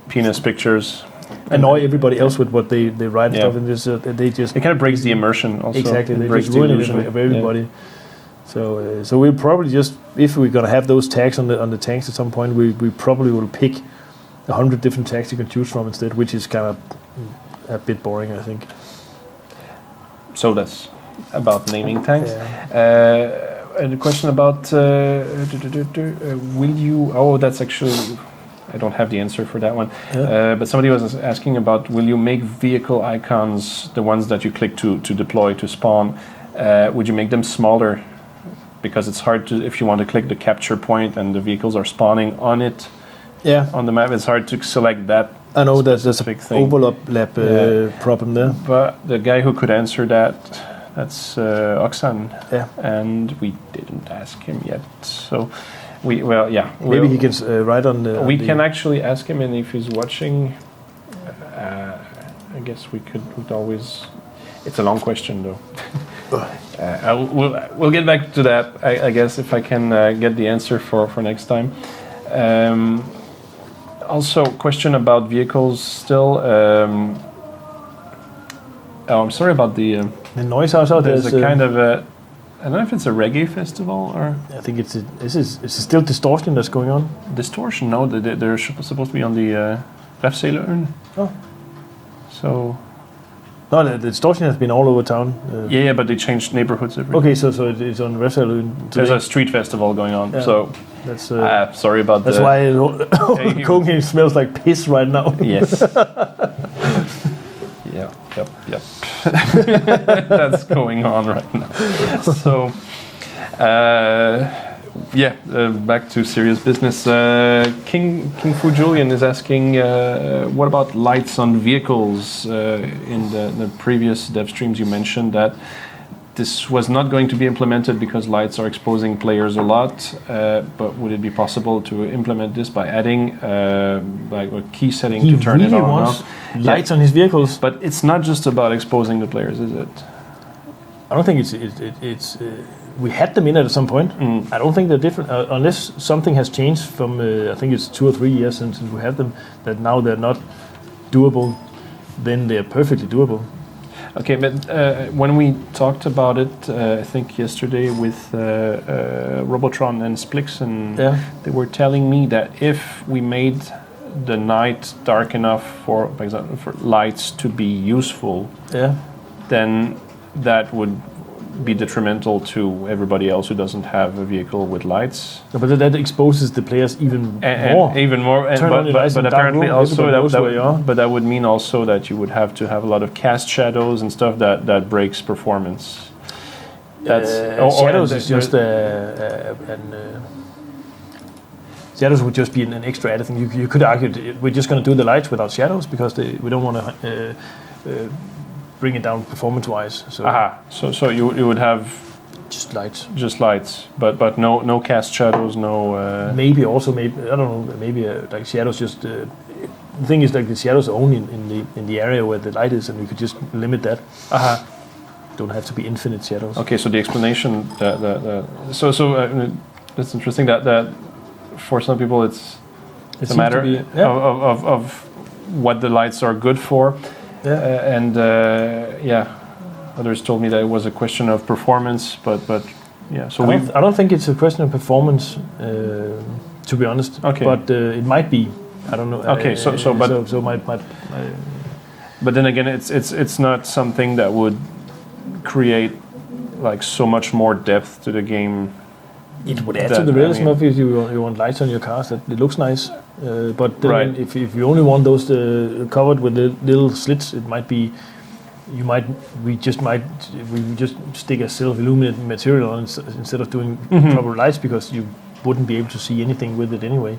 Speaker 1: penis pictures.
Speaker 2: annoy everybody else with what they write stuff in this. They just
Speaker 1: it kind of breaks the immersion. Also,
Speaker 2: exactly. They
Speaker 1: breaks
Speaker 2: just
Speaker 1: the
Speaker 2: ruin it
Speaker 1: illusion
Speaker 2: of everybody. So we'll probably just, if we're gonna have those tags on the tanks at some point, we probably will pick 100 different tags you can choose from instead, which is kind of a bit boring, I think.
Speaker 1: So that's about naming tanks.
Speaker 2: Yeah.
Speaker 1: And a question about will you? Oh, that's actually I don't have the answer for that one.
Speaker 2: Yeah.
Speaker 1: But somebody was asking about will you make vehicle icons, the ones that you click to deploy to spawn? Would you make them smaller? Because it's hard to, if you want to click the capture point and the vehicles are spawning on it.
Speaker 2: Yeah.
Speaker 1: On the map, it's hard to select that.
Speaker 2: I know there's a
Speaker 1: specific thing.
Speaker 2: overlap problem there.
Speaker 1: But the guy who could answer that, that's Oxan.
Speaker 2: Yeah.
Speaker 1: And we didn't ask him yet. So maybe
Speaker 2: he can write on the.
Speaker 1: We can actually ask him, and if he's watching, I guess we'd always. It's a long question though. We'll get back to that. I guess if I can get the answer for next time. Also, question about vehicles still. I'm sorry about the
Speaker 2: noise outside.
Speaker 1: There's a kind of a. I don't know if it's a reggae festival or.
Speaker 2: I think it's still distortion that's going on.
Speaker 1: Distortion? No, they're supposed to be on the Vasilevsky.
Speaker 2: Oh.
Speaker 1: So.
Speaker 2: No, the distortion has been all over town.
Speaker 1: Yeah, but they changed neighborhoods.
Speaker 2: Okay, so it's on Vasilevsky.
Speaker 1: There's a street festival going on.
Speaker 2: Yeah.
Speaker 1: So.
Speaker 2: That's
Speaker 1: sorry about that.
Speaker 2: That's why Copenhagen smells like piss right now.
Speaker 1: Yes. Yep. That's going on right now. So, back to serious business. King Fu Julian is asking, what about lights on vehicles? In the previous Devstreams, you mentioned that this was not going to be implemented because lights are exposing players a lot, but would it be possible to implement this by adding like a key setting to turn it on?
Speaker 2: He wants lights on his vehicles.
Speaker 1: But it's not just about exposing the players, is it?
Speaker 2: I don't think it's we had them in at some point. I don't think they're different, unless something has changed from, I think it's 2 or 3 years since we had them, that now they're not doable, then they're perfectly doable.
Speaker 1: Okay, but when we talked about it, I think yesterday with Robotron and Splixen, they were telling me that if we made the night dark enough for example, for lights to be useful, then that would be detrimental to everybody else who doesn't have a vehicle with lights.
Speaker 2: But that exposes the players even more.
Speaker 1: Even more. But apparently also but that would mean also that you would have to have a lot of cast shadows and stuff that breaks performance. That's
Speaker 2: shadows is just shadows would just be an extra added thing. You could argue we're just going to do the lights without shadows because we don't want to bring it down performance-wise.
Speaker 1: So you would have
Speaker 2: just
Speaker 1: lights, but no cast shadows, no.
Speaker 2: Maybe I don't know. Maybe like shadows. Just the thing is like the shadows are only in the area where the light is, and we could just limit that. Don't have to be infinite shadows.
Speaker 1: Okay, so the explanation that's interesting that for some people it's a matter of what the lights are good for. Others told me that it was a question of performance, but So
Speaker 2: I don't think it's a question of performance, to be honest.
Speaker 1: Okay.
Speaker 2: But it might be. I don't know.
Speaker 1: Okay. But then again, it's not something that would create like so much more depth to the game.
Speaker 2: It would add to the realism of if you want lights on your cars. That it looks nice. But then if you only want those covered with the little slits, it might be. We just stick a self-illuminated material on instead of doing proper lights because you wouldn't be able to see anything with it anyway.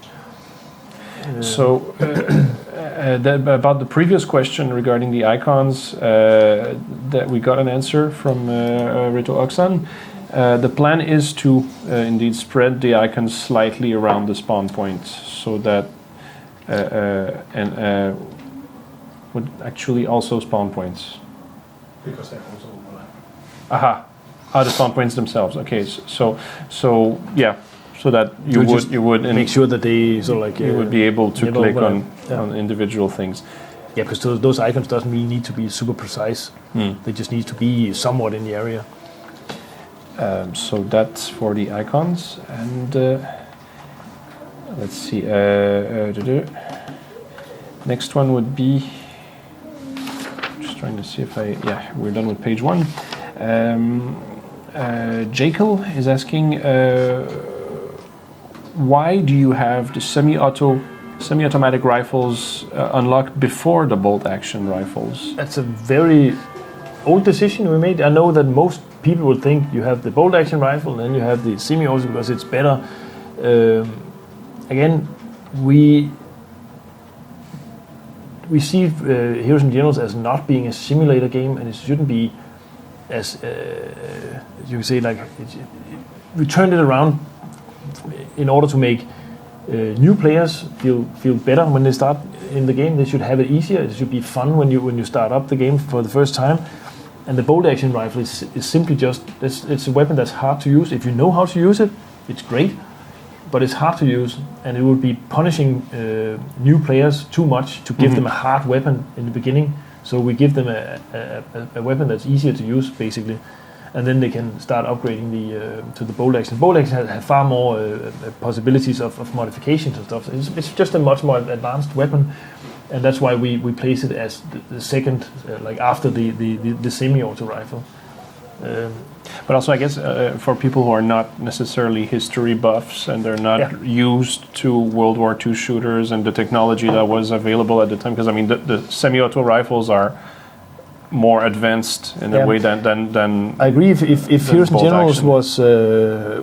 Speaker 1: About the previous question regarding the icons, that we got an answer from Rito Oxan. The plan is to indeed spread the icons slightly around the spawn points so that would actually also spawn points.
Speaker 2: Because they're also overlap.
Speaker 1: The spawn points themselves. Okay, so that you would
Speaker 2: make sure that they sort of like
Speaker 1: you would be able to click on individual things.
Speaker 2: Yeah, because those icons doesn't really need to be super precise. They just need to be somewhat in the area.
Speaker 1: So that's for the icons, and let's see. Next one would be. Just trying to see if we're done with page 1. Jekyll is asking, why do you have the semi-automatic rifles unlocked before the bolt-action rifles?
Speaker 2: That's a very old decision we made. I know that most people would think you have the bolt-action rifle and then you have the semi-auto because it's better. Again, we see Heroes and Generals as not being a simulator game, and it shouldn't be as you can say, like we turned it around in order to make new players feel better when they start in the game. They should have it easier. It should be fun when you start up the game for the first time. And the bolt action rifle is simply just it's a weapon that's hard to use. If you know how to use it, it's great, but it's hard to use, and it would be punishing new players too much to give them a hard weapon in the beginning. So we give them a weapon that's easier to use, basically, and then they can start upgrading to the bolt action. Bolt action has far more possibilities of modifications and stuff. It's just a much more advanced weapon, and that's why we place it as the second, like after the semi-auto rifle.
Speaker 1: But also, I guess, for people who are not necessarily history buffs and they're not used to World War II shooters and the technology that was available at the time, because I mean, the semi-auto rifles are more advanced in a way than
Speaker 2: I agree. If Heroes and Generals was a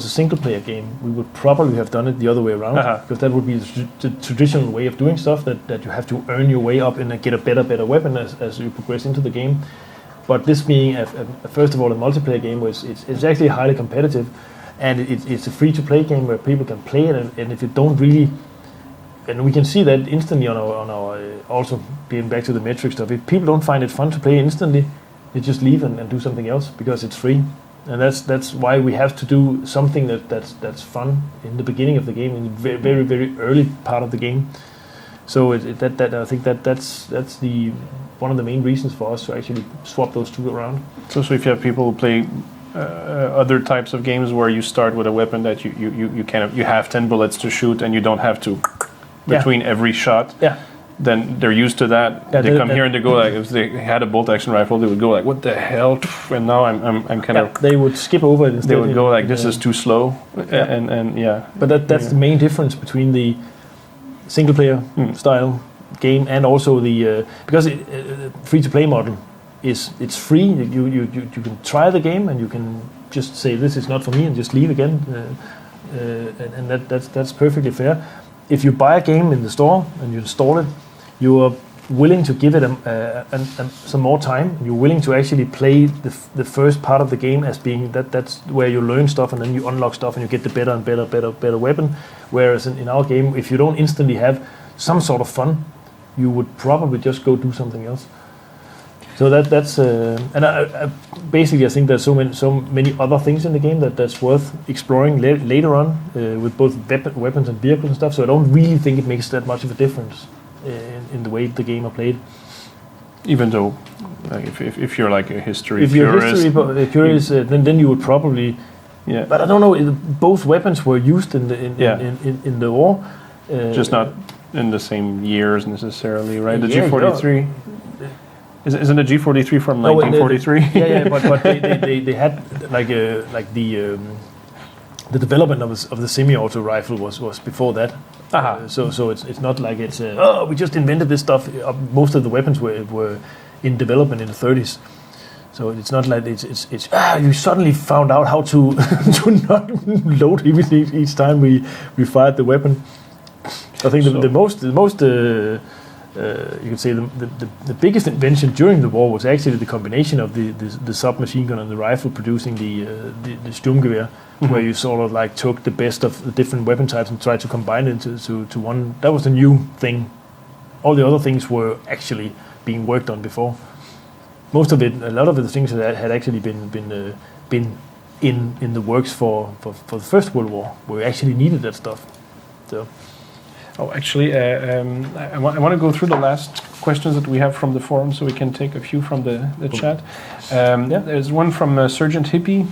Speaker 2: single-player game, we would probably have done it the other way around, because that would be the traditional way of doing stuff. That you have to earn your way up and get a better weapon as you progress into the game. But this being first of all a multiplayer game, where it's actually highly competitive, and it's a free-to-play game where people can play it, and if you don't really, and we can see that instantly on our also being back to the metric stuff. If people don't find it fun to play instantly, they just leave and do something else because it's free, and that's why we have to do something that's fun in the beginning of the game, in the very very early part of the game. So I think that's the one of the main reasons for us to actually swap those two around.
Speaker 1: So if you have people who play other types of games where you start with a weapon that you have 10 bullets to shoot and you don't have to between every shot, then they're used to that. They come here and they go like, if they had a bolt action rifle, they would go like, what the hell? And now I'm kind of.
Speaker 2: They would skip over it instead.
Speaker 1: They would go like, this is too slow, and
Speaker 2: But that's the main difference between the single player style game and also the because free to play model it's free. You can try the game and you can just say this is not for me and just leave again, and that's perfectly fair. If you buy a game in the store and you install it, you are willing to give it some more time. You're willing to actually play the first part of the game as being that's where you learn stuff and then you unlock stuff and you get the better and better weapon. Whereas in our game, if you don't instantly have some sort of fun, you would probably just go do something else. So that's and I basically I think there's so many other things in the game that's worth exploring later on with both weapons and vehicles and stuff. So I don't really think it makes that much of a difference in the way the game are played.
Speaker 1: Even though, like, if you're like a history
Speaker 2: if you're history curious, then you would probably. Yeah. But I don't know. Both weapons were used in the war.
Speaker 1: Just not in the same years necessarily, right? The G43. Isn't the G43 from 1943?
Speaker 2: But they had the development of the semi-auto rifle was before that. So it's not like it's we just invented this stuff. Most of the weapons were in development in the 30s. So it's not like it's you suddenly found out how to not load each time we fired the weapon. I think the most you could say the biggest invention during the war was actually the combination of the submachine gun and the rifle producing the Sturmgewehr, where you sort of like took the best of the different weapon types and tried to combine it to one. That was the new thing. All the other things were actually being worked on before. Most of it, a lot of the things that had actually been in the works for the First World War, where we actually needed that stuff. So.
Speaker 1: Oh, actually, I want to go through the last questions that we have from the forum, so we can take a few from the chat. There's one from Sergeant Hippie.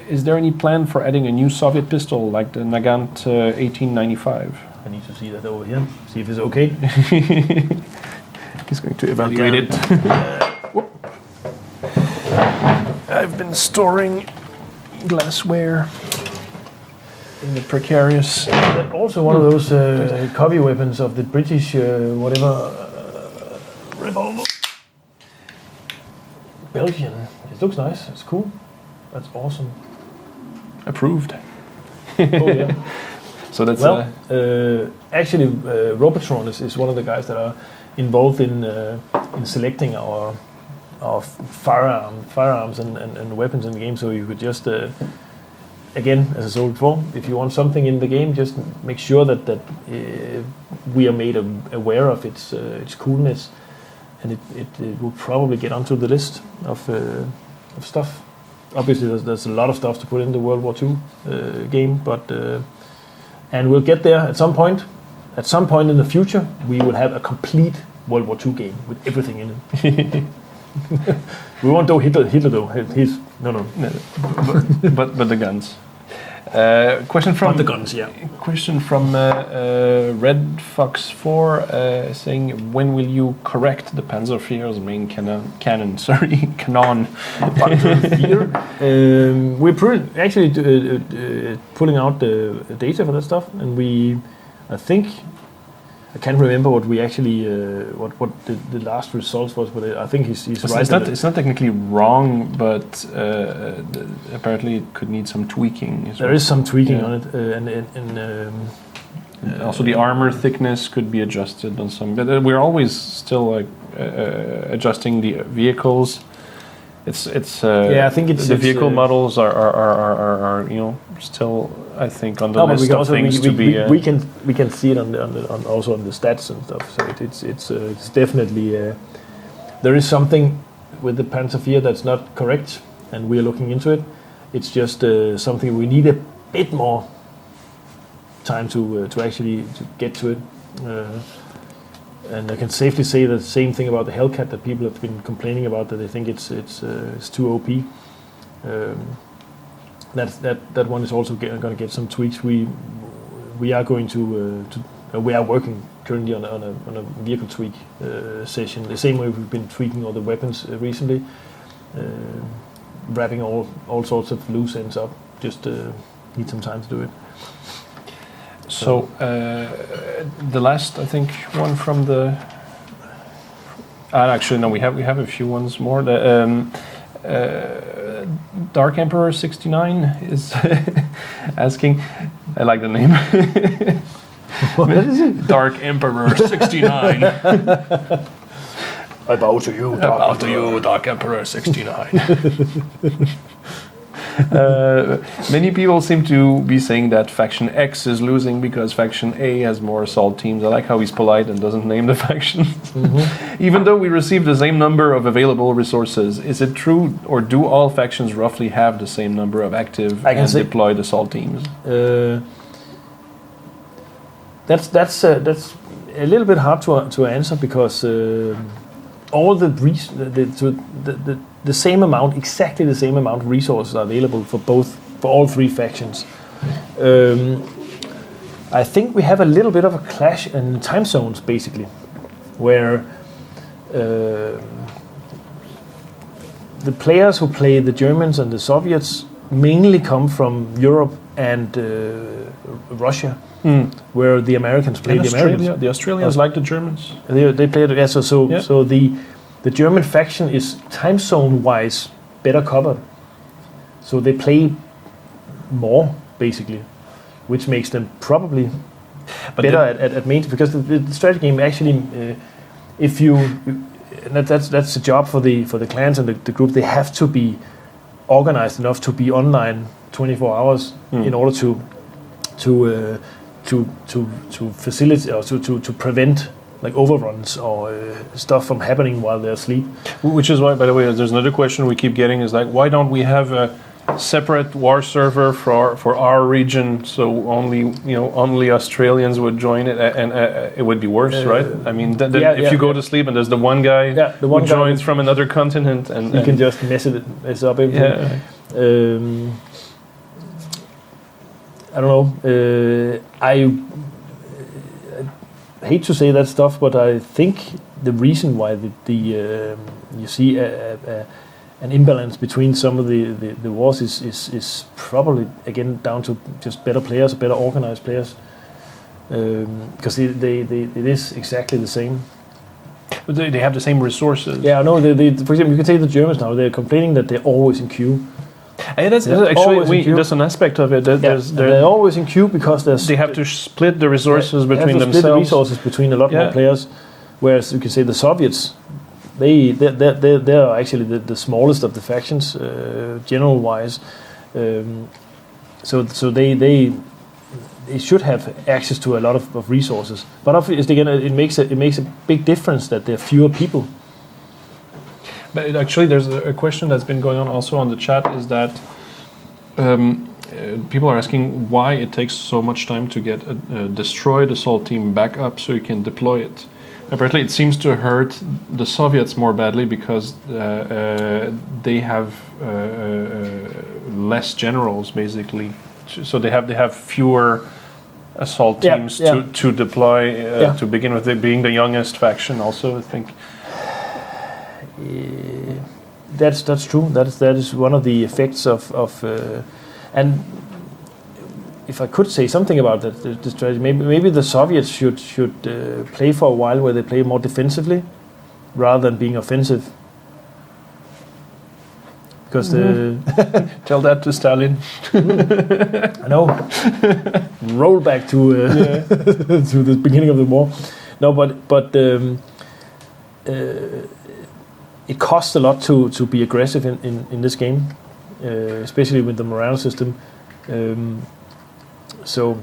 Speaker 1: Is there any plan for adding a new Soviet pistol like the Nagant 1895?
Speaker 2: I need to see that over here. See if it's okay.
Speaker 1: He's going to evaluate it. I've been storing glassware in the precarious.
Speaker 2: Also one of those copy weapons of the British revolver. Belgian. It looks nice. It's cool. That's awesome.
Speaker 1: Approved.
Speaker 2: Oh yeah.
Speaker 1: So that's
Speaker 2: actually Robotron is one of the guys that are involved in selecting our firearms and weapons in the game. So you could just again, as I said before, if you want something in the game, just make sure that we are made aware of its coolness, and it will probably get onto the list of stuff. Obviously, there's a lot of stuff to put in the World War II game, but and we'll get there at some point. At some point in the future, we will have a complete World War II game with everything in it. We won't do Hitler though. He's no.
Speaker 1: but the guns. Question from
Speaker 2: the guns, yeah.
Speaker 1: Question from Red Fox 4 saying, when will you correct the Panzerfear's main cannon? Canon.
Speaker 2: We're actually pulling out the data for that stuff, and I can't remember what we actually what the last results was, but I think he's right.
Speaker 1: It's not technically wrong, but apparently it could need some tweaking.
Speaker 2: There is some tweaking on it,
Speaker 1: and also the armor thickness could be adjusted on some. But we're always still adjusting the vehicles. I think the vehicle models are still, I think, on the list of things to be.
Speaker 2: We can see it on also on the stats and stuff. So it's definitely there is something with the Panzerfear that's not correct, and we are looking into it. It's just something we need a bit more time to actually get to it. And I can safely say the same thing about the Hellcat that people have been complaining about, that they think it's too OP. That one is also going to get some tweaks. We are going to we are working currently on a vehicle tweak session. The same way we've been tweaking all the weapons recently, wrapping all sorts of loose ends up. Just need some time to do it.
Speaker 1: So the last, I think, one from the. Actually, no, we have a few ones more. The Dark Emperor 69 is asking. I like the name.
Speaker 2: What is it?
Speaker 1: Dark Emperor 69.
Speaker 2: I bow to you.
Speaker 1: Dark Emperor 69. Many people seem to be saying that Faction X is losing because Faction A has more assault teams. I like how he's polite and doesn't name the factions. Mm-hmm. Even though we receive the same number of available resources, is it true, or do all factions roughly have the same number of active and deployed assault teams?
Speaker 2: That's a little bit hard to answer, because all the same amount, exactly the same amount of resources are available for all three factions. I think we have a little bit of a clash in time zones, basically, where the players who play the Germans and the Soviets mainly come from Europe and Russia, where the Americans play the Americans.
Speaker 1: The Australians like the Germans.
Speaker 2: They play it. Yeah, so the German faction is time zone wise better covered, so they play more, basically, which makes them probably better at main, because the strategy game actually, that's a job for the clans and the group. They have to be organized enough to be online 24 hours in order to facilitate or to prevent like overruns or stuff from happening while they're asleep.
Speaker 1: Which is why, by the way, there's another question we keep getting is like, why don't we have separate war server for our region, so only Australians would join it, and it would be worse, right? I mean, if you go to sleep and there's the one guy who joins from another continent, and
Speaker 2: you can just mess up everything. Yeah. I don't know. I hate to say that stuff, but I think the reason why you see an imbalance between some of the wars is probably again down to just better players, better organized players, because it is exactly the same.
Speaker 1: But they have the same resources.
Speaker 2: Yeah, no. For example, you can say the Germans now, they're complaining that they're always in queue.
Speaker 1: That's an aspect of it.
Speaker 2: They're always in queue because
Speaker 1: they have to split the resources between themselves.
Speaker 2: Split the resources between a lot more players. Whereas you can say the Soviets, they're actually the smallest of the factions, general wise. So they should have access to a lot of resources. But obviously, again, it makes a big difference that there are fewer people.
Speaker 1: But actually, there's a question that's been going on also on the chat, is that people are asking why it takes so much time to get a destroyed assault team back up so you can deploy it. Apparently, it seems to hurt the Soviets more badly because they have less generals, basically. So they have fewer assault teams to deploy to begin with. It being the youngest faction, also, I think.
Speaker 2: That's true. That is one of the effects of and if I could say something about that, the strategy, maybe the Soviets should play for a while where they play more defensively rather than being offensive. Because
Speaker 1: tell that to Stalin.
Speaker 2: I know. Roll back to to the beginning of the war. No, but it costs a lot to be aggressive in this game, especially with the morale system. So,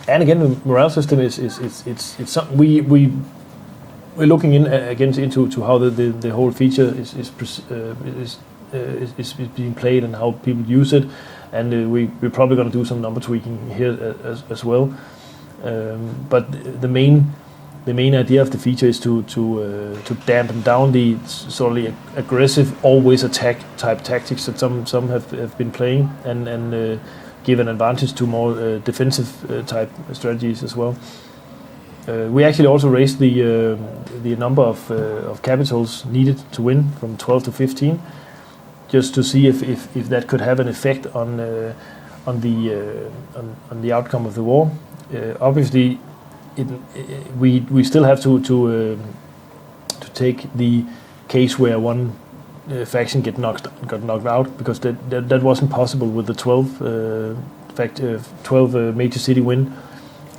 Speaker 2: and again, the morale system is something we're looking into how the whole feature is being played and how people use it, and we're probably going to do some number tweaking here as well. But the main idea of the feature is to dampen down the sort of aggressive, always attack type tactics that some have been playing, and give an advantage to more defensive type strategies as well. We actually also raised the number of capitals needed to win from 12 to 15, just to see if that could have an effect on the outcome of the war. Obviously, we still have to take the case where one faction got knocked out, because that wasn't possible with the 12 major city win.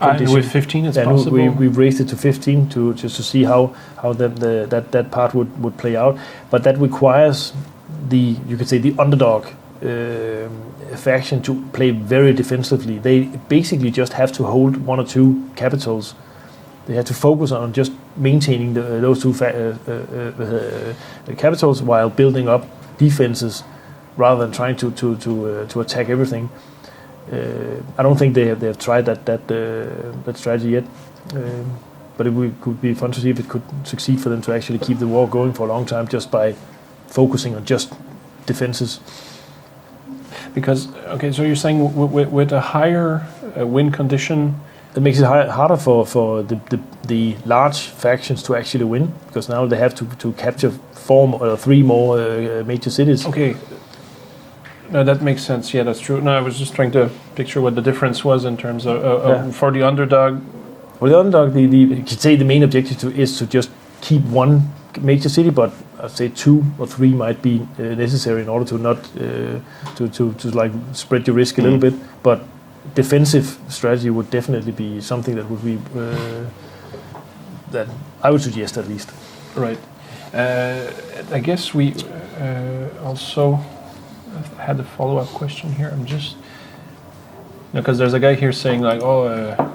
Speaker 1: And with 15 it's possible.
Speaker 2: We've raised it to 15 just to see how that part would play out. But that requires the underdog faction to play very defensively. They basically just have to hold one or two capitals. They have to focus on just maintaining those two capitals while building up defenses, rather than trying to attack everything. I don't think they have tried that strategy yet, but it could be fun to see if it could succeed for them to actually keep the war going for a long time just by focusing on just defenses.
Speaker 1: Because so you're saying with a higher win condition,
Speaker 2: it makes it harder for the large factions to actually win, because now they have to capture 4 or 3 more major cities.
Speaker 1: Okay. No, that makes sense. Yeah, that's true. No, I was just trying to picture what the difference was in terms of for the underdog.
Speaker 2: For the underdog, you could say the main objective is to just keep one major city, but I'd say 2 or 3 might be necessary in order to not to like spread your risk a little bit. But defensive strategy would definitely be something that would be that I would suggest at least.
Speaker 1: Right. I guess we also had a follow-up question here. I'm just because there's a guy here saying like,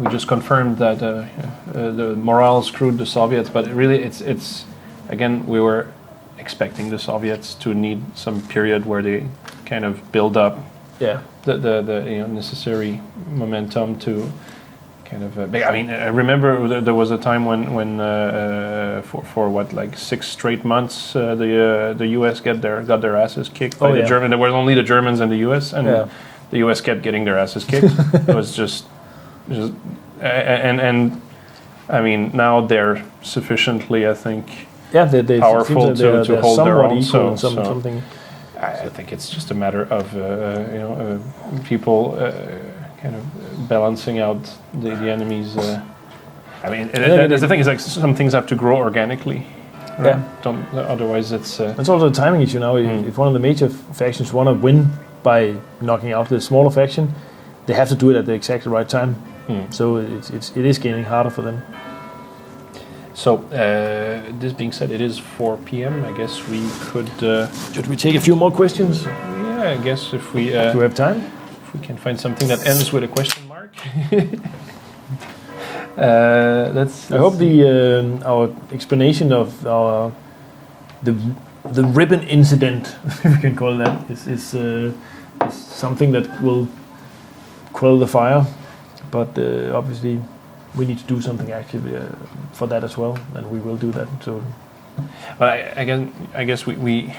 Speaker 1: we just confirmed that the morale screwed the Soviets, but really it's again, we were expecting the Soviets to need some period where they kind of build up
Speaker 2: Yeah.
Speaker 1: the necessary momentum to kind of. I mean, I remember there was a time when for what, like 6 straight months the U.S. got their asses kicked by the Germans. There were only the Germans and the U.S. and the U.S. kept getting their asses kicked. It was just and I mean, now they're sufficiently, I think,
Speaker 2: they
Speaker 1: powerful to hold their own.
Speaker 2: Something.
Speaker 1: I think it's just a matter of people kind of balancing out the enemies. I mean, the thing is, like, some things have to grow organically. Right? Otherwise, it's
Speaker 2: also a timing issue now. If one of the major factions want to win by knocking out the smaller faction, they have to do it at the exactly right time. So it is getting harder for them.
Speaker 1: So this being said, it is 4 p.m. I guess we could.
Speaker 2: Should we take a few more questions?
Speaker 1: Yeah, I guess if we.
Speaker 2: Do we have time?
Speaker 1: If we can find something that ends with a question mark.
Speaker 2: I hope our explanation of the ribbon incident, if we can call it that, is something that will quell the fire. But obviously, we need to do something actively for that as well, and we will do that. So,
Speaker 1: but I guess we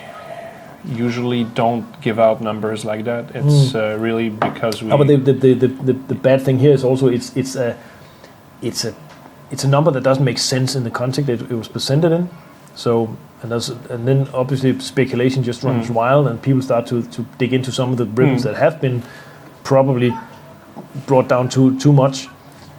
Speaker 1: usually don't give out numbers like that. It's really because we.
Speaker 2: But the bad thing here is also it's a number that doesn't make sense in the context it was presented in. So and then obviously speculation just runs wild, and people start to dig into some of the ribbons that have been probably brought down too much.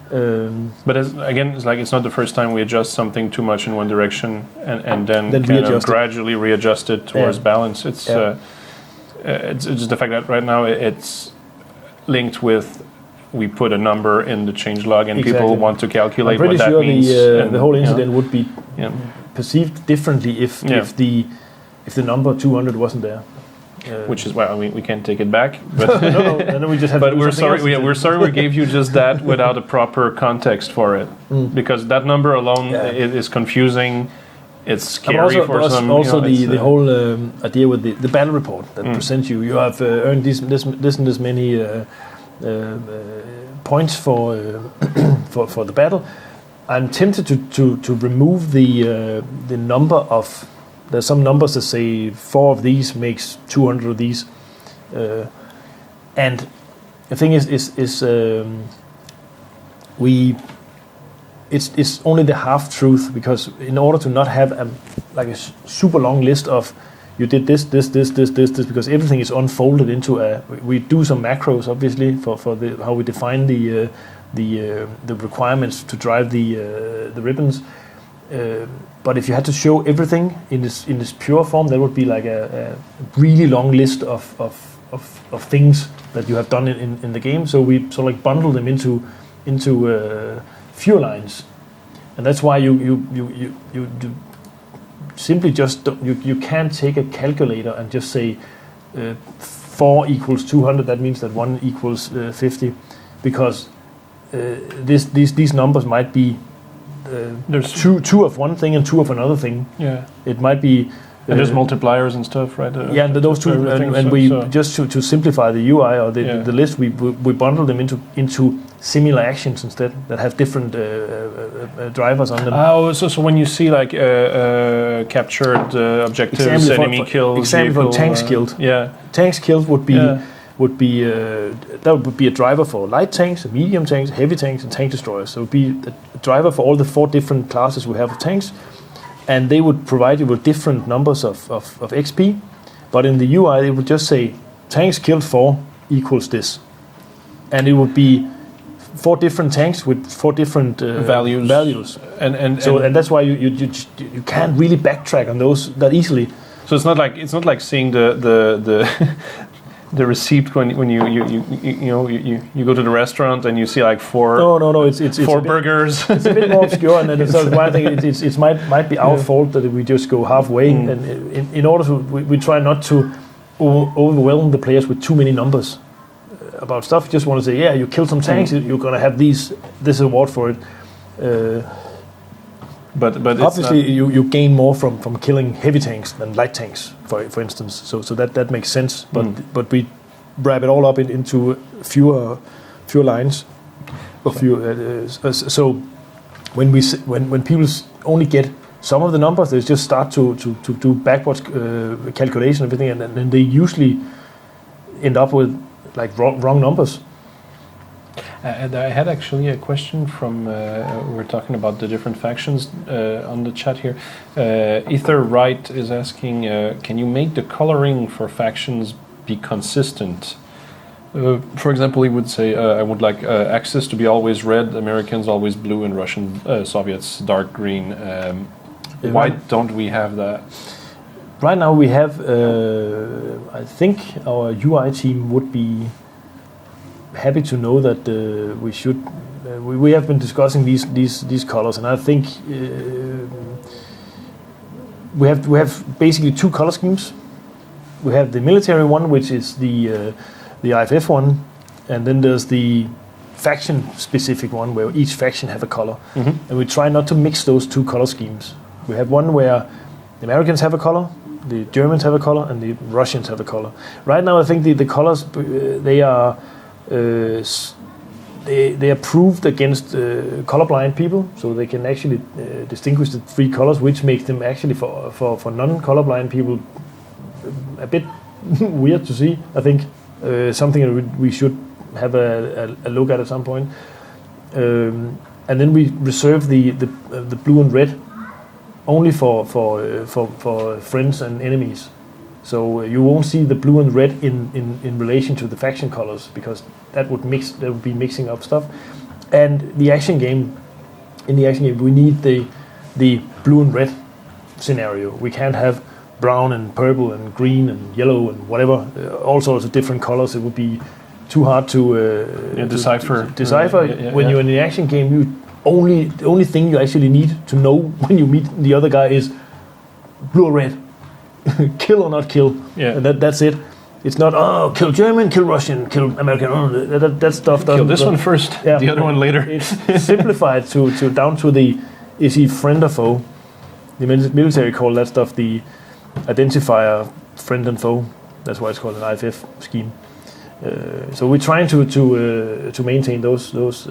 Speaker 1: But again, it's like it's not the first time we adjust something too much in one direction and then kind of gradually readjust it towards balance. It's just the fact that right now it's linked with we put a number in the changelog and people want to calculate what that means.
Speaker 2: The whole incident would be perceived differently if the number 200 wasn't there.
Speaker 1: Which is why we can't take it back. But
Speaker 2: no, we just have.
Speaker 1: But we're sorry. We're sorry we gave you just that without a proper context for it, because that number alone is confusing. It's scary for some.
Speaker 2: Also, the whole idea with the battle report that presents you have earned this many points for the battle. I'm tempted to remove the number of. There's some numbers that say 4 of these makes 200 of these, and the thing is it's only the half truth, because in order to not have a super long list of you did this, because everything is unfolded into we do some macros obviously for how we define the requirements to drive the ribbons. But if you had to show everything in this pure form, that would be like a really long list of things that you have done in the game. So we sort of like bundle them into fewer lines, and that's why you simply just you can't take a calculator and just say 4 equals 200. That means that 1 equals 50, because these numbers might be. There's two of one thing and 2 of another thing. Yeah, it might be.
Speaker 1: And there's multipliers and stuff, right?
Speaker 2: And those two, just to simplify the UI or the list, we bundle them into similar actions instead that have different drivers on them.
Speaker 1: Oh, so when you see like captured objectives, enemy kills,
Speaker 2: example for tanks killed. Tanks killed would be that would be a driver for light tanks, medium tanks, heavy tanks, and tank destroyers. So it would be a driver for all the 4 different classes we have of tanks, and they would provide you with different numbers of XP. But in the UI, they would just say tanks killed 4 equals this, and it would be 4 different tanks with 4 different values. And that's why you can't really backtrack on those that easily.
Speaker 1: So it's not like seeing the the receipt when you go to the restaurant and you see like 4
Speaker 2: it's
Speaker 1: 4 burgers.
Speaker 2: It's a bit more obscure, and that's why I think it might be our fault that we just go halfway. And in order to we try not to overwhelm the players with too many numbers about stuff. Just want to say, you killed some tanks, you're gonna have this award for it.
Speaker 1: But it's
Speaker 2: obviously you gain more from killing heavy tanks than light tanks, for instance. So that makes sense. But we wrap it all up into fewer lines. So when people only get some of the numbers, they just start to do backwards calculation and everything, and then they usually end up with like wrong numbers.
Speaker 1: And I had actually a question from, we're talking about the different factions on the chat here. Ether Wright is asking, can you make the coloring for factions be consistent? For example, he would say, I would like Axis to be always red, Americans always blue, and Russian, Soviets dark green. Why don't we have that?
Speaker 2: Right now we have, I think our UI team would be happy to know that we should. We have been discussing these colors, and I think we have basically two color schemes. We have the military one, which is the IFF one, and then there's the faction-specific one, where each faction have a color, and we try not to mix those two color schemes. We have one where the Americans have a color, the Germans have a color, and the Russians have a color. Right now, I think the colors they are proved against colorblind people, so they can actually distinguish the three colors, which makes them actually for non-colorblind people a bit weird to see. I think something that we should have a look at some point. And then we reserve the blue and red only for friends and enemies. So you won't see the blue and red in relation to the faction colors, because that would be mixing up stuff. And in the action game, we need the blue and red scenario. We can't have brown and purple and green and yellow and whatever, all sorts of different colors. It would be too hard to
Speaker 1: decipher.
Speaker 2: When you're in the action game, the only thing you actually need to know when you meet the other guy is blue or red. Kill or not kill. Yeah. And that's it. It's not, kill German, kill Russian, kill American. That stuff doesn't...
Speaker 1: Kill this one first, the other one later.
Speaker 2: It's simplified to down to the, is he friend or foe? The military call that stuff the identifier friend and foe. That's why it's called an IFF scheme. So we're trying to maintain those rules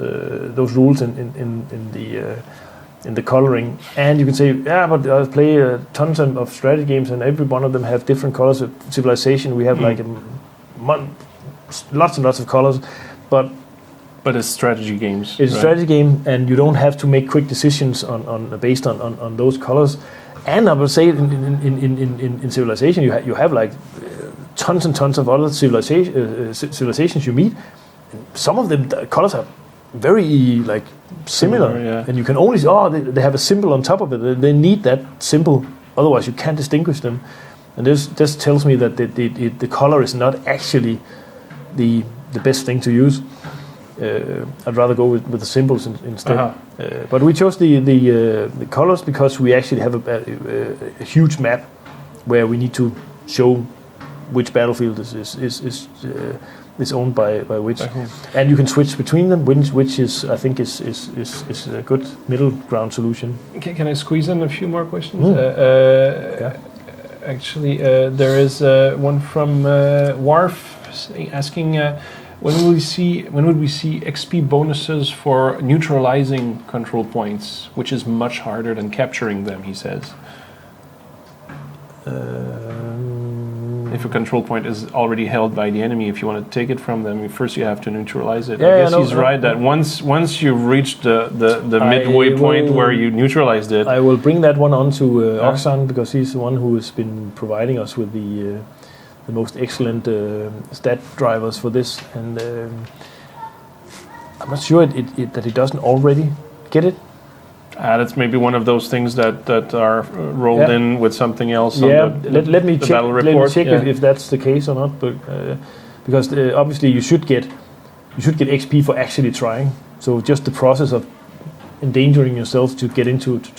Speaker 2: in the coloring. And you can say, but I play tons of strategy games, and every one of them have different colors. Of Civilization, we have lots and lots of colors, but
Speaker 1: it's strategy games.
Speaker 2: It's a strategy game, and you don't have to make quick decisions based on those colors. And I would say in Civilization, you have like tons and tons of other civilizations you meet. Some of them the colors are very like similar, and you can only they have a symbol on top of it. They need that symbol, otherwise you can't distinguish them. And this just tells me that the color is not actually the best thing to use. I'd rather go with the symbols instead. But we chose the colors because we actually have a huge map where we need to show which battlefield is owned by which, and you can switch between them, which is I think is a good middle ground solution.
Speaker 1: Can I squeeze in a few more questions? Actually, there is one from Warf asking. When would we see XP bonuses for neutralizing control points, which is much harder than capturing them, he says? If a control point is already held by the enemy, if you want to take it from them, first you have to neutralize it. I guess he's right that once you've reached the midway point where you neutralized it.
Speaker 2: I will bring that one on to Oxan, because he's the one who has been providing us with the most excellent stat drivers for this, and I'm not sure that he doesn't already get it.
Speaker 1: That's maybe one of those things that are rolled in with something else.
Speaker 2: Let me check if that's the case or not. But because obviously you should get XP for actually trying. So just the process of endangering yourself to get into it.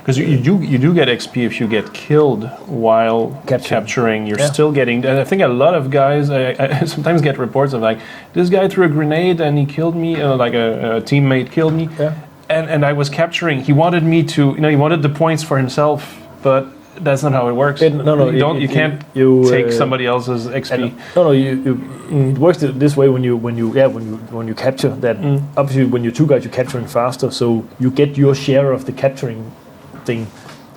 Speaker 1: Because you do get XP if you get killed while capturing. You're still getting. And I think a lot of guys. I sometimes get reports of like, this guy threw a grenade and he killed me. Like a teammate killed me. Yeah. and I was capturing. He wanted me to, he wanted the points for himself, but that's not how it works. You can't take somebody else's XP.
Speaker 2: It works this way when you capture that. Obviously, when you're two guys, you're capturing faster, so you get your share of the capturing thing.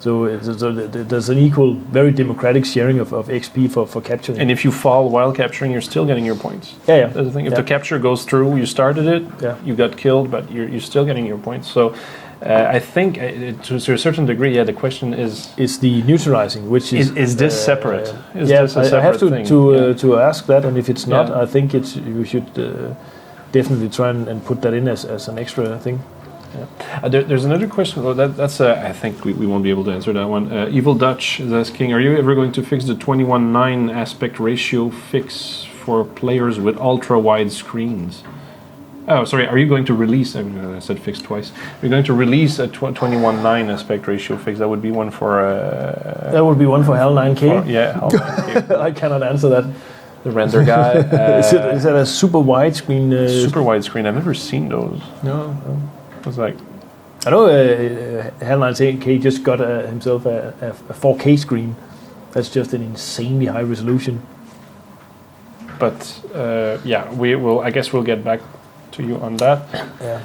Speaker 2: So there's an equal, very democratic sharing of XP for capturing.
Speaker 1: And if you fall while capturing, you're still getting your points.
Speaker 2: Yeah.
Speaker 1: That's the thing. If the capture goes through, you started it, you got killed, but you're still getting your points. So I think to a certain degree, the question is
Speaker 2: the neutralizing, which is
Speaker 1: this separate? This a separate
Speaker 2: I have
Speaker 1: thing?
Speaker 2: to ask that, and if it's not, I think you should definitely try and put that in as an extra thing.
Speaker 1: Yeah. There's another question. Well, that's I think we won't be able to answer that one. Evil Dutch is asking, are you ever going to fix the 21:9 aspect ratio fix for players with ultra-wide screens? Oh, sorry, are you going to release, I said fix twice, you're going to release a 21:9 aspect ratio fix? That would be one for...
Speaker 2: that would be one for HAL 9K?
Speaker 1: HAL 9K.
Speaker 2: I cannot answer that.
Speaker 1: The render guy.
Speaker 2: Is that a super wide screen?
Speaker 1: Super wide screen, I've never seen those.
Speaker 2: No.
Speaker 1: It's like...
Speaker 2: I know HAL 9K just got himself a 4K screen. That's just an insanely high resolution.
Speaker 1: But we will. I guess we'll get back to you on that.
Speaker 2: Yeah.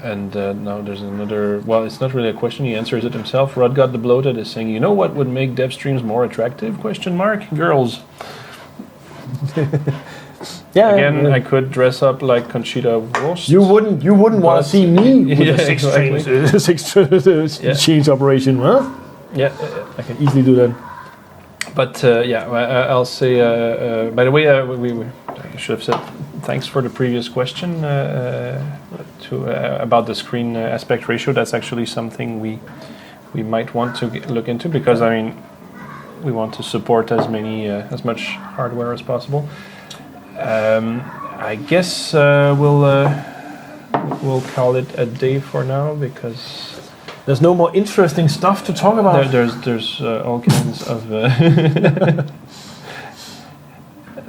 Speaker 1: And now there's another. Well, it's not really a question. He answers it himself. Rod got the bloated is saying, you know what would make dev streams more attractive? Girls.
Speaker 2: Yeah.
Speaker 1: Again, I could dress up like Conchita Wurst.
Speaker 2: You wouldn't want to see me with a six change operation, huh?
Speaker 1: Yeah.
Speaker 2: I can easily do that.
Speaker 1: But I'll say. By the way, I should have said thanks for the previous question about the screen aspect ratio. That's actually something we might want to look into, because we want to support as much hardware as possible. I guess we'll call it a day for now, because
Speaker 2: there's no more interesting stuff to talk about.
Speaker 1: There's all kinds of.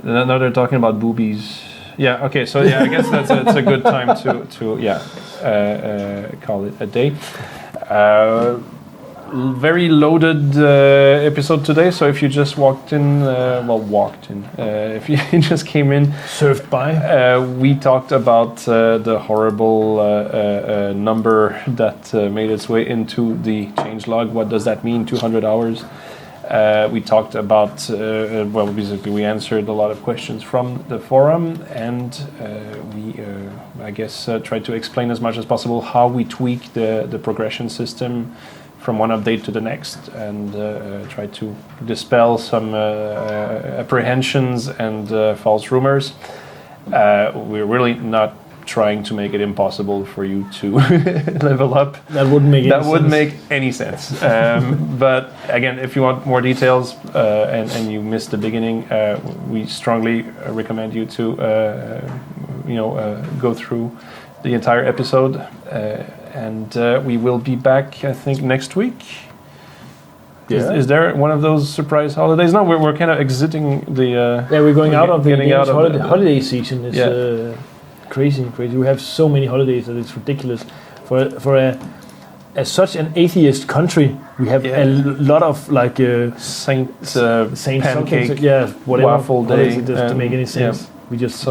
Speaker 1: Now they're talking about boobies. Yeah. Okay. So I guess that's a good time to call it a day. Very loaded episode today. So if you just if you just came in,
Speaker 2: surfed by,
Speaker 1: we talked about the horrible number that made its way into the changelog. What does that mean? 200 hours. We talked about basically we answered a lot of questions from the forum, and we tried to explain as much as possible how we tweak the progression system from one update to the next, and try to dispel some apprehensions and false rumors. We're really not trying to make it impossible for you to level up.
Speaker 2: That wouldn't make any sense.
Speaker 1: But again, if you want more details and you missed the beginning, we strongly recommend you to go through the entire episode. And we will be back, I think, next week. Yeah. Is there one of those surprise holidays? No, we're kind of exiting the...
Speaker 2: we're going out of the holiday season. It's crazy. We have so many holidays that it's ridiculous. For such an atheist country, we have a lot of
Speaker 1: Saint
Speaker 2: pancake, whatever
Speaker 1: waffle day.
Speaker 2: It doesn't make any sense. We just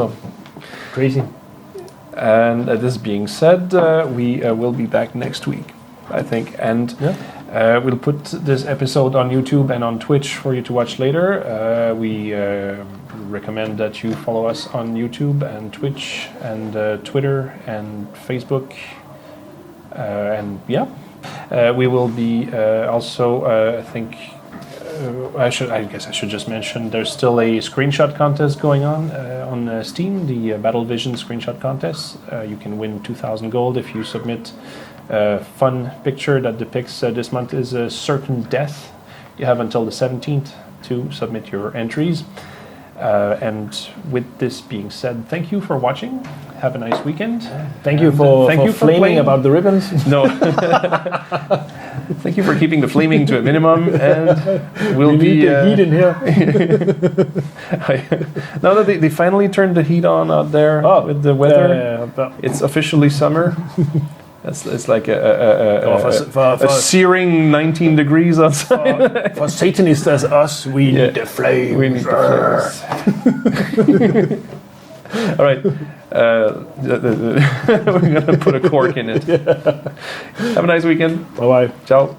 Speaker 2: crazy.
Speaker 1: And this being said, we will be back next week, I think. And we'll put this episode on YouTube and on Twitch for you to watch later. We recommend that you follow us on YouTube and Twitch and Twitter and Facebook. We will be also, I think... I guess I should just mention there's still a screenshot contest going on Steam, the Battle Vision screenshot contest. You can win 2,000 gold if you submit a fun picture that depicts this month is a certain death. You have until the 17th to submit your entries. And with this being said, thank you for watching. Have a nice weekend.
Speaker 2: Thank you for flaming
Speaker 1: playing.
Speaker 2: about the ribbons.
Speaker 1: No. Thank you for keeping the flaming to a minimum, and
Speaker 2: we need the heat in here.
Speaker 1: Now that they finally turned the heat on out there with the weather, it's officially summer. It's like a searing 19 degrees outside.
Speaker 2: For Satanists as us, we need the flames.
Speaker 1: We need the flames. All right. We're going to put a cork in it. Have a nice weekend.
Speaker 2: Bye-bye.
Speaker 1: Ciao.